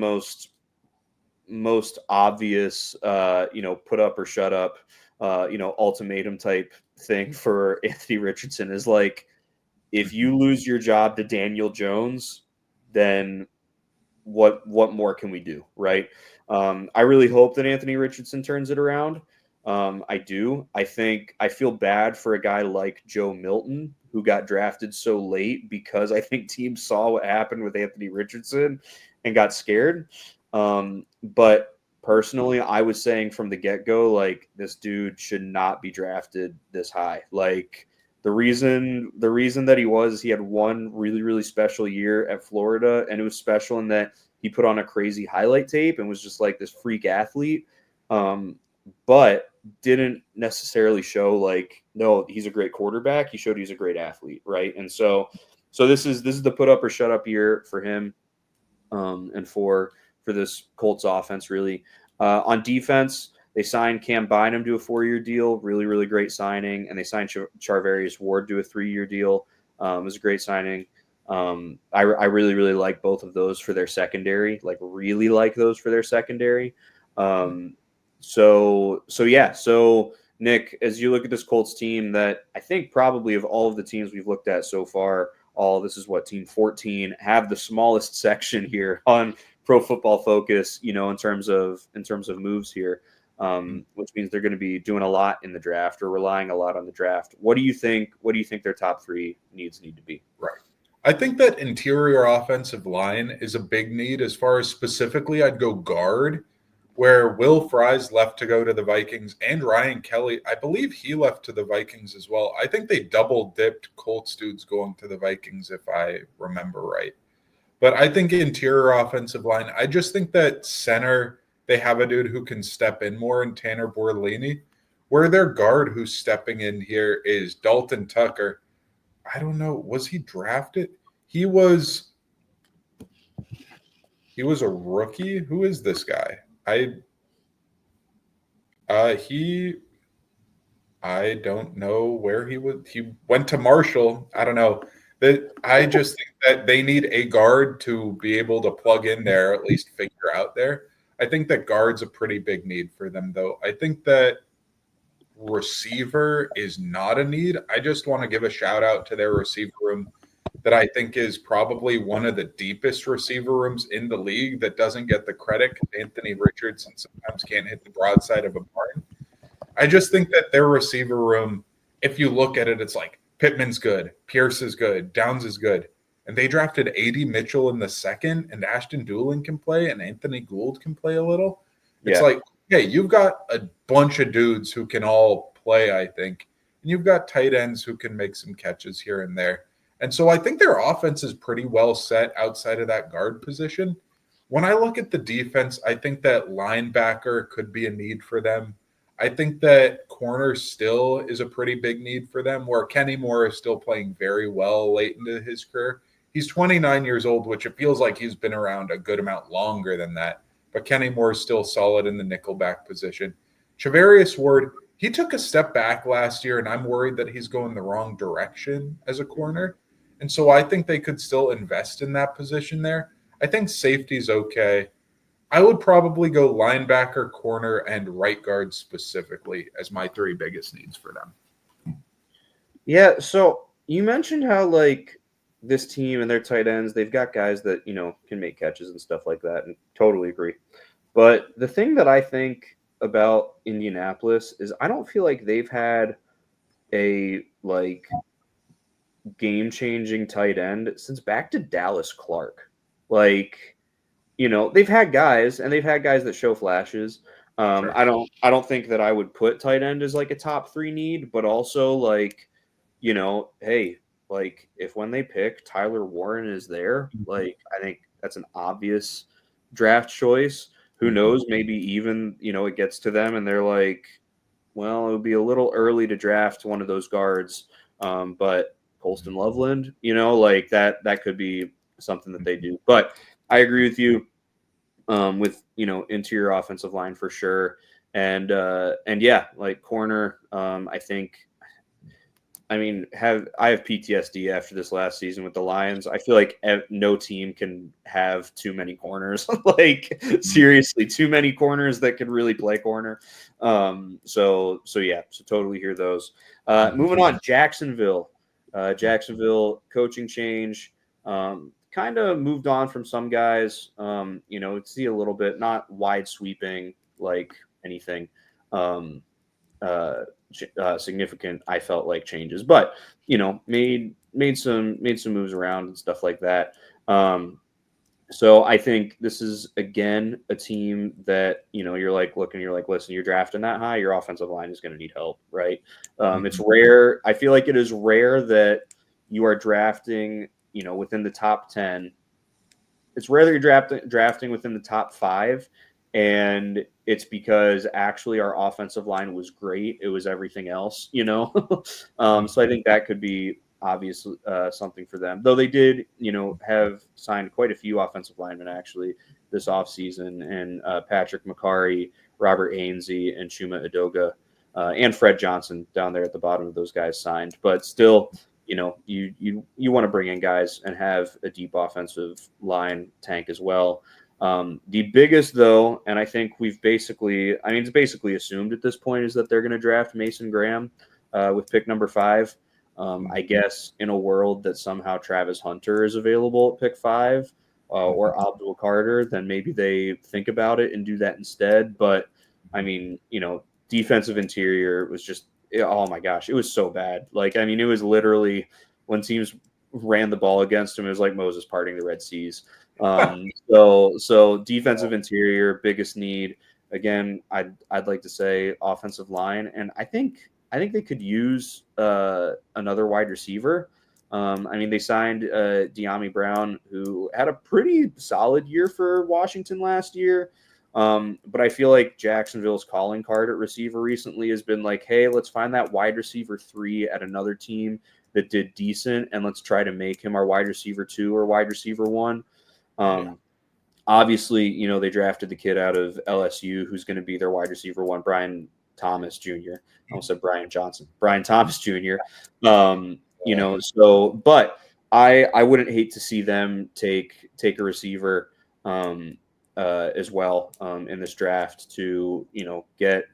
most obvious, put up or shut up, ultimatum type thing for Anthony Richardson is if you lose your job to Daniel Jones, then what more can we do, right? I really hope that Anthony Richardson turns it around. I do. I feel bad for a guy like Joe Milton, who got drafted so late because I think teams saw what happened with Anthony Richardson and got scared. But personally, I was saying from the get-go, this dude should not be drafted this high. The reason that he had one really, really special year at Florida, and it was special in that he put on a crazy highlight tape and was just this freak athlete, but didn't necessarily show no, he's a great quarterback. He showed he's a great athlete, right? And so this is the put up or shut up year for him, and for this Colts offense, really. On defense, they signed Cam Bynum to a 4-year deal, really, really great signing, and they signed Charvarius Ward to a 3-year deal. It was a great signing. I really, really like both of those for their secondary. So Nick, as you look at this Colts team, that I think probably of all of the teams we've looked at so far, this is team 14, have the smallest section here on Pro Football Focus, in terms of moves here, which means they're going to be doing a lot in the draft or relying a lot on the draft. What do you think their top 3 needs need to be? Right. I think that interior offensive line is a big need. As far as specifically, I'd go guard, where Will Fries left to go to the Vikings, and Ryan Kelly, I believe he left to the Vikings as well. I think they double dipped Colts dudes going to the Vikings, if I remember right. But I think interior offensive line, I just think that center, they have a dude who can step in more in Tanner Borlini. Where their guard who's stepping in here is Dalton Tucker. I don't know. Was he drafted? He was a rookie. Who is this guy? He I don't know where he was. He went to Marshall. I don't know. I just think that they need a guard to be able to plug in there, at least figure out there. I think that guard's a pretty big need for them, though. I think that receiver is not a need. I just want to give a shout out to their receiver room that I think is probably one of the deepest receiver rooms in the league that doesn't get the credit. Anthony Richardson sometimes can't hit the broadside of a barn. I just think that their receiver room, if you look at it, it's like Pittman's good, Pierce is good, Downs is good. And they drafted A.D. Mitchell in the second, and Ashton Dulin can play, and Anthony Gould can play a little. It's like, hey, you've got a bunch of dudes who can all play, I think. And you've got tight ends who can make some catches here and there. And so I think their offense is pretty well set outside of that guard position. When I look at the defense, I think that linebacker could be a need for them. I think that corner still is a pretty big need for them, where Kenny Moore is still playing very well late into his career. He's 29 years old, which it feels like he's been around a good amount longer than that. But Kenny Moore is still solid in the nickelback position. Charvarius Ward, he took a step back last year, and I'm worried that he's going the wrong direction as a corner. And so I think they could still invest in that position there. I think safety's okay. I would probably go linebacker, corner, and right guard specifically as my three biggest needs for them. Yeah, so you mentioned how, like, this team and their tight ends, they've got guys that, can make catches and stuff like that, and totally agree. But the thing that I think about Indianapolis is I don't feel like they've had a, like, game-changing tight end since back to Dallas Clark. Like, they've had guys, and they've had guys that show flashes. Sure. I don't think that I would put tight end as like a top 3 need, but also like, hey, like if when they pick Tyler Warren is there, like I think that's an obvious draft choice. Who knows? Maybe even, it gets to them and they're like, well, it would be a little early to draft one of those guards. But Colston Loveland, like that could be something that they do. But I agree with you with, interior offensive line for sure. And yeah, like corner, I have PTSD after this last season with the Lions. I feel like no team can have too many corners, like seriously, too many corners that could really play corner. So totally hear those. Moving on, Jacksonville coaching change. Kind of moved on from some guys, see a little bit, not wide sweeping like anything significant, I felt like changes, but made some moves around and stuff like that. So I think this is again a team that you're like looking, you're like, listen, you're drafting that high, your offensive line is going to need help, right? It's rare. I feel like it is rare that you are drafting within the top 10. It's rare that you're drafting within the top 5, and it's because actually our offensive line was great. It was everything else, So I think that could be obviously something for them. Though they did, have signed quite a few offensive linemen actually this offseason, and Patrick McCarry, Robert Hainsey, and Chuma Edoga, and Fred Johnson down there at the bottom of those guys signed. But still, you want to bring in guys and have a deep offensive line tank as well. The biggest though, and I think it's basically assumed at this point, is that they're going to draft Mason Graham with pick number 5. I guess in a world that somehow Travis Hunter is available at pick 5 or Abdul Carter, then maybe they think about it and do that instead. But defensive interior was just, oh my gosh, it was so bad. Like, it was literally when teams ran the ball against him. It was like Moses parting the Red Seas. So defensive interior, biggest need. Again, I'd like to say offensive line, and I think they could use another wide receiver. I mean, they signed De'Ami Brown, who had a pretty solid year for Washington last year. But I feel like Jacksonville's calling card at receiver recently has been like, hey, let's find that wide receiver 3 at another team that did decent, and let's try to make him our wide receiver 2 or wide receiver 1. Obviously, you know, they drafted the kid out of LSU who's going to be their wide receiver 1, Brian Thomas Jr. I almost said Brian Johnson. Brian Thomas Jr. You know, so but I wouldn't hate to see them take a receiver as well in this draft to, you know, get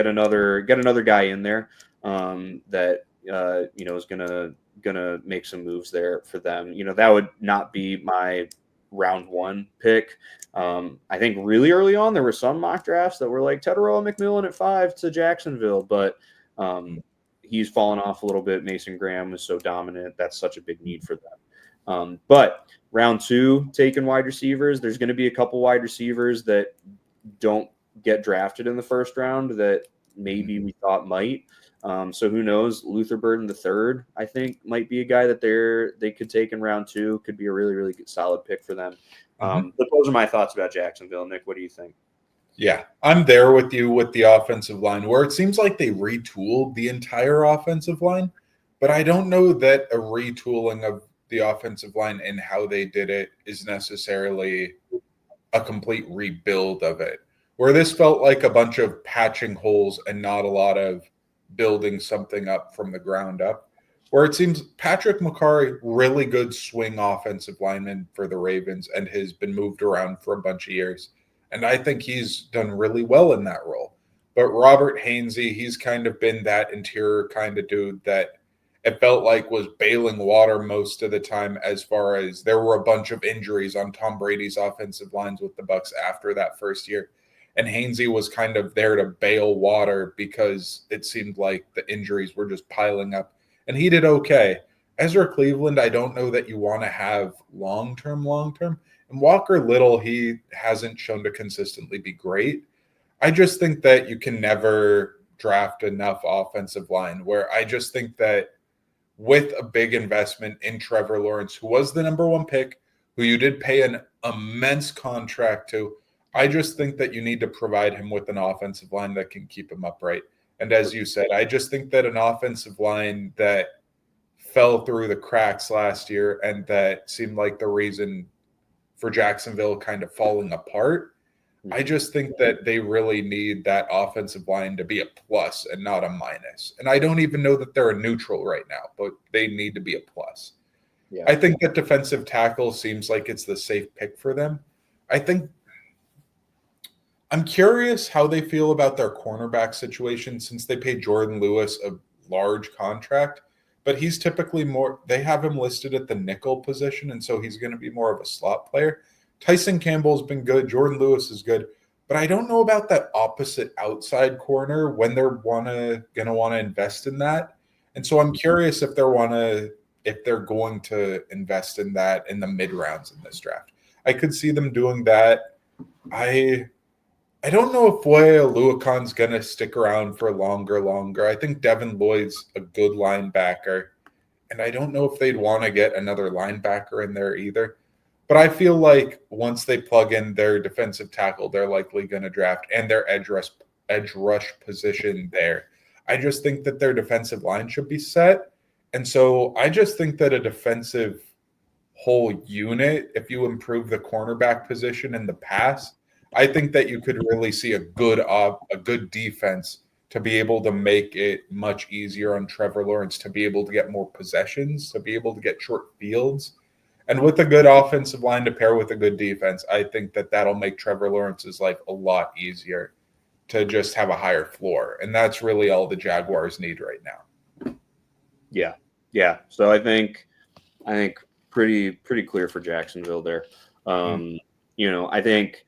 another guy in there that you know, is gonna make some moves there for them. You know, that would not be my round 1 pick. I think really early on there were some mock drafts that were like Teteroa McMillan at 5 to Jacksonville, but he's fallen off a little bit. Mason Graham was so dominant. That's such a big need for them. But round 2, taking wide receivers, there's going to be a couple wide receivers that don't get drafted in the first round that maybe we thought might. So who knows? Luther Burden III, I think, might be a guy that they could take in round 2. Could be a really, really good, solid pick for them. But those are my thoughts about Jacksonville. Nick, what do you think? Yeah, I'm there with you with the offensive line, where it seems like they retooled the entire offensive line, but I don't know that a retooling of the offensive line and how they did it is necessarily a complete rebuild of it, where this felt like a bunch of patching holes and not a lot of building something up from the ground up, where it seems Patrick McCarry, really good swing offensive lineman for the Ravens, and has been moved around for a bunch of years. And I think he's done really well in that role. But Robert Hainsey, he's kind of been that interior kind of dude that it felt like was bailing water most of the time, as far as there were a bunch of injuries on Tom Brady's offensive lines with the Bucs after that first year. And Hainsey was kind of there to bail water because it seemed like the injuries were just piling up. And he did okay. Ezra Cleveland, I don't know that you want to have long-term. And Walker Little, he hasn't shown to consistently be great. I just think that you can never draft enough offensive line, where I just think that with a big investment in Trevor Lawrence, who was the number 1 pick, who you did pay an immense contract to, I just think that you need to provide him with an offensive line that can keep him upright. And as you said, I just think that an offensive line that fell through the cracks last year and that seemed like the reason for Jacksonville kind of falling apart, I just think that they really need that offensive line to be a plus and not a minus. And I don't even know that they're a neutral right now, but they need to be a plus. Yeah. I think that defensive tackle seems like it's the safe pick for them. I'm curious how they feel about their cornerback situation, since they paid Jordan Lewis a large contract, but he's typically more, they have him listed at the nickel position, and so he's going to be more of a slot player. Tyson Campbell's been good. Jordan Lewis is good. But I don't know about that opposite outside corner when they're going to want to invest in that. And so I'm curious if they're going to invest in that in the mid rounds in this draft. I could see them doing that. I don't know if Foye Oluokan's going to stick around for longer. I think Devin Lloyd's a good linebacker, and I don't know if they'd want to get another linebacker in there either. But I feel like once they plug in their defensive tackle, they're likely going to draft, and their edge rush position there. I just think that their defensive line should be set. And so I just think that a defensive whole unit, if you improve the cornerback position in the pass, I think that you could really see a good defense to be able to make it much easier on Trevor Lawrence to be able to get more possessions, to be able to get short fields. And with a good offensive line to pair with a good defense, I think that that'll make Trevor Lawrence's life a lot easier to just have a higher floor. And that's really all the Jaguars need right now. Yeah. So I think pretty clear for Jacksonville there. You know, I think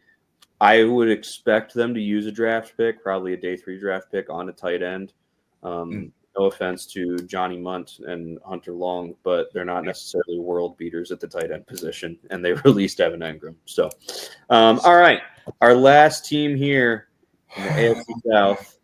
I would expect them to use a draft pick, probably a day 3 draft pick on a tight end. no offense to Johnny Munt and Hunter Long, but they're not necessarily world beaters at the tight end position, and they released Evan Engram. So, all right, our last team here in the AFC South,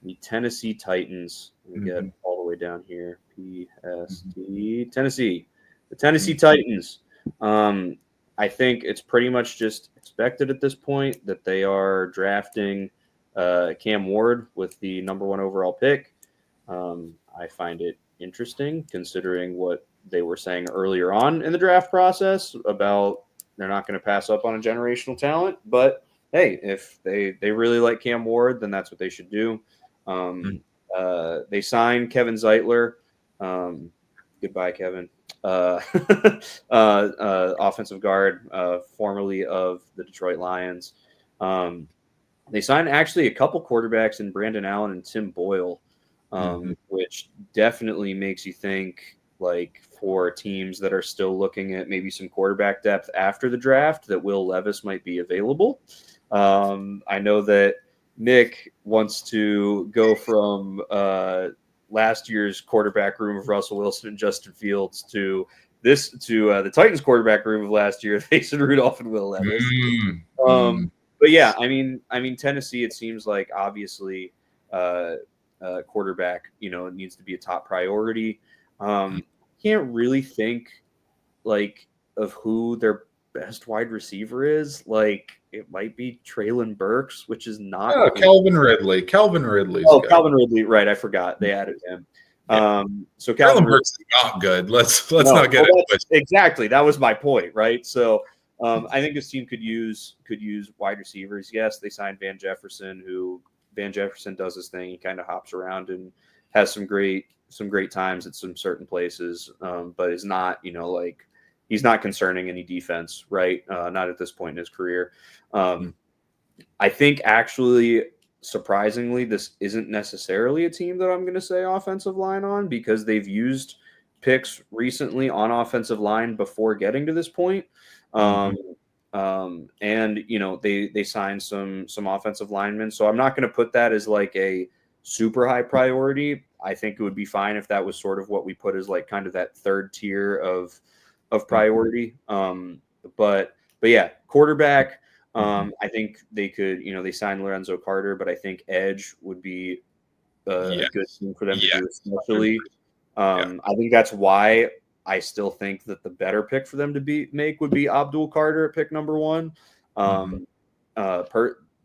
the Tennessee Titans. We get all the way down here. PST Tennessee. The Tennessee Titans. I think it's pretty much just expected at this point that they are drafting Cam Ward with the number 1 overall pick. I find it interesting considering what they were saying earlier on in the draft process about they're not going to pass up on a generational talent. But hey, if they really like Cam Ward, then that's what they should do. They signed Kevin Zeitler. Goodbye, Kevin. Offensive guard, formerly of the Detroit Lions. They signed actually a couple quarterbacks in Brandon Allen and Tim Boyle, which definitely makes you think, like, for teams that are still looking at maybe some quarterback depth after the draft, that Will Levis might be available. I know that Nick wants to go from last year's quarterback room of Russell Wilson and Justin Fields to the Titans quarterback room of last year, Mason Rudolph and Will Levis. But yeah, I mean, Tennessee, it seems like obviously quarterback, it needs to be a top priority. Can't really think like of who their best wide receiver is. Like, it might be Traylon Burks, which is not Calvin Ridley. Calvin Ridley's good. Calvin Ridley, right? I forgot they added him. Yeah. So Traylon Burks is not good. Let's not get it. Exactly, that was my point, right? So I think this team could use wide receivers. Yes, they signed Van Jefferson, Van Jefferson does his thing. He kind of hops around and has some great times at some certain places, but is not, he's not concerning any defense, right? Not at this point in his career. I think actually, surprisingly, this isn't necessarily a team that I'm going to say offensive line on, because they've used picks recently on offensive line before getting to this point. And they signed some offensive linemen. So I'm not going to put that as like a super high priority. I think it would be fine if that was sort of what we put as like kind of that third tier of priority. But yeah, quarterback. I think they could, they signed Lorenzo Carter, but I think edge would be a good thing for them to do, especially. I think that's why I still think that the better pick for them to make would be Abdul Carter at pick number 1.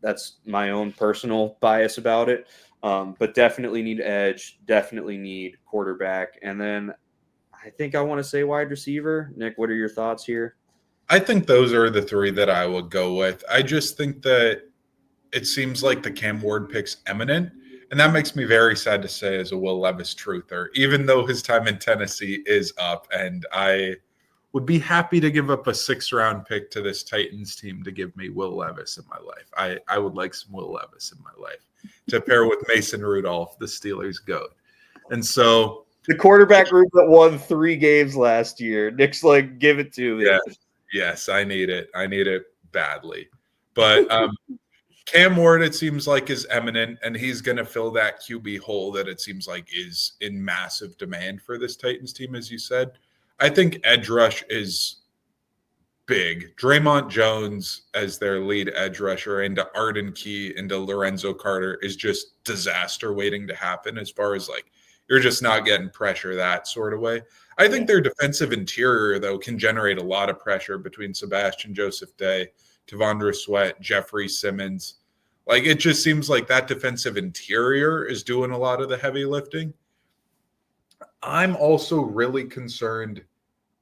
That's my own personal bias about it. But definitely need edge, definitely need quarterback. And then I think I want to say wide receiver. Nick, what are your thoughts here? I think those are the 3 that I would go with. I just think that it seems like the Cam Ward pick's imminent, and that makes me very sad to say as a Will Levis truther, even though his time in Tennessee is up, and I would be happy to give up a 6th-round pick to this Titans team to give me Will Levis in my life. I would like some Will Levis in my life to pair with Mason Rudolph, the Steelers' GOAT. And so the quarterback group that won 3 games last year, Nick's like, give it to me. Yes, I need it. I need it badly. But Cam Ward, it seems like, is eminent, and he's going to fill that QB hole that it seems like is in massive demand for this Titans team, as you said. I think edge rush is big. Draymond Jones as their lead edge rusher into Arden Key into Lorenzo Carter is just disaster waiting to happen, as far as like you're just not getting pressure that sort of way. I think their defensive interior, though, can generate a lot of pressure between Sebastian Joseph Day, Tavondre Sweat, Jeffrey Simmons. Like, it just seems like that defensive interior is doing a lot of the heavy lifting. I'm also really concerned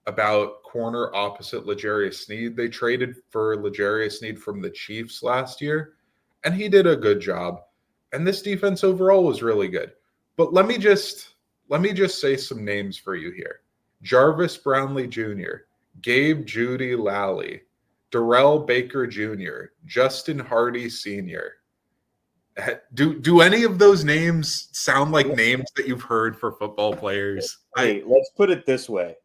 about corner opposite L'Jarius Sneed. They traded for L'Jarius Sneed from the Chiefs last year, and he did a good job. And this defense overall was really good. But let me just say some names for you here. Jarvis Brownlee Jr., Gabe Judy Lally, Darrell Baker Jr., Justin Hardy Sr. Do any of those names sound like names that you've heard for football players? Hey, let's put it this way.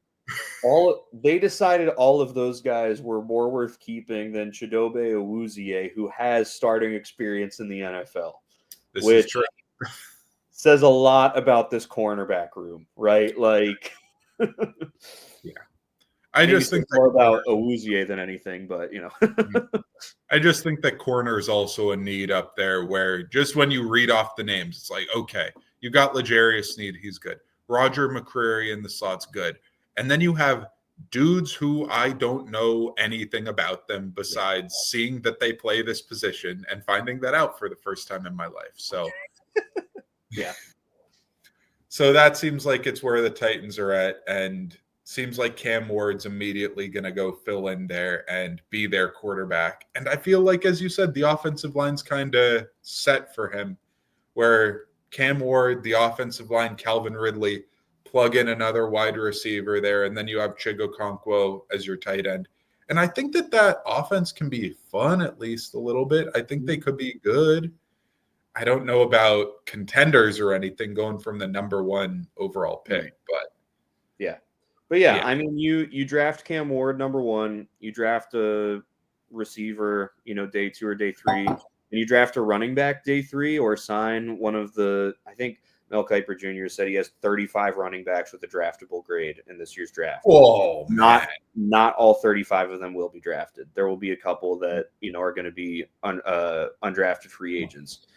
They decided all of those guys were more worth keeping than Chidobe Awuzie, who has starting experience in the NFL. This is true. says a lot about this cornerback room, right? Like, Yeah. I maybe just think more about Awuzie than anything, but I just think that corner is also a need up there where just when you read off the names, it's like, okay, you got L'Jarius Sneed, he's good. Roger McCreary in the slot's good. And then you have dudes who I don't know anything about them besides seeing that they play this position and finding that out for the first time in my life. So, yeah. So that seems like it's where the Titans are at. And seems like Cam Ward's immediately going to go fill in there and be their quarterback. And I feel like, as you said, the offensive line's kind of set for him, where Cam Ward, the offensive line, Calvin Ridley, plug in another wide receiver there, and then you have Chigokonkwo as your tight end. And I think that offense can be fun, at least a little bit. I think they could be good. I don't know about contenders or anything going from the number 1 overall pick, but yeah. But yeah, I mean, you draft Cam Ward number 1, you draft a receiver, day 2 or day 3, and you draft a running back day 3, or sign one of the. I think Mel Kiper Jr. said he has 35 running backs with a draftable grade in this year's draft. Oh, not all 35 of them will be drafted. There will be a couple that are going to be undrafted free agents.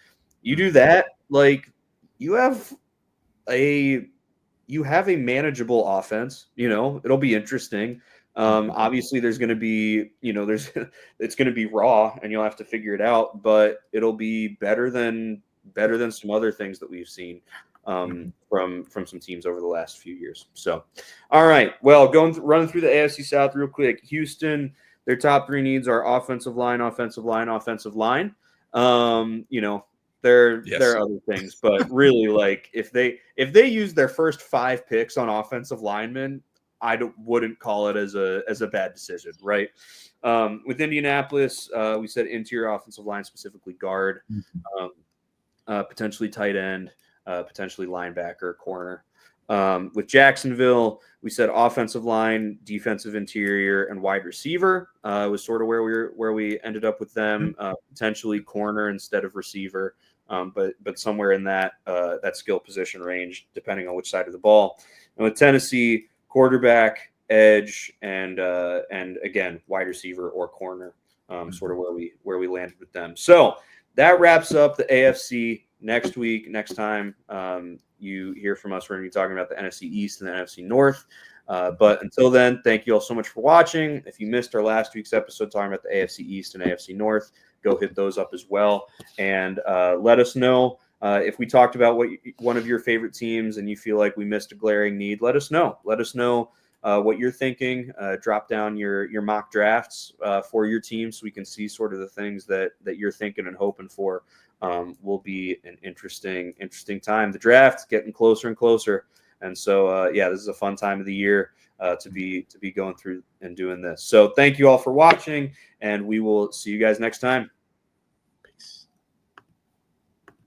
You do that, like you have a manageable offense. It'll be interesting. Obviously, there's going to be, it's going to be raw, and you'll have to figure it out. But it'll be better than some other things that we've seen from some teams over the last few years. So, all right, well, running through the AFC South real quick. Houston, their top 3 needs are offensive line, offensive line, offensive line. There are other things, but really, like if they use their first 5 picks on offensive linemen, I wouldn't call it as a bad decision, right? With Indianapolis, we said interior offensive line, specifically guard, potentially tight end, potentially linebacker, corner. With Jacksonville, we said offensive line, defensive interior, and wide receiver was sort of where we ended up with them. Potentially corner instead of receiver. But somewhere in that skill position range, depending on which side of the ball. And with Tennessee, quarterback, edge, and again wide receiver or corner, sort of where we landed with them. So that wraps up the AFC. Next time you hear from us, we're going to be talking about the NFC East and the NFC North. But until then, thank you all so much for watching. If you missed our last week's episode talking about the AFC East and AFC North, go hit those up as well. And let us know if we talked about one of your favorite teams and you feel like we missed a glaring need. Let us know. Let us know what you're thinking. Drop down your mock drafts for your team so we can see sort of the things that you're thinking and hoping for. Will be an interesting time. The draft's getting closer and closer. And so, this is a fun time of the year to be going through and doing this. So thank you all for watching, and we will see you guys next time.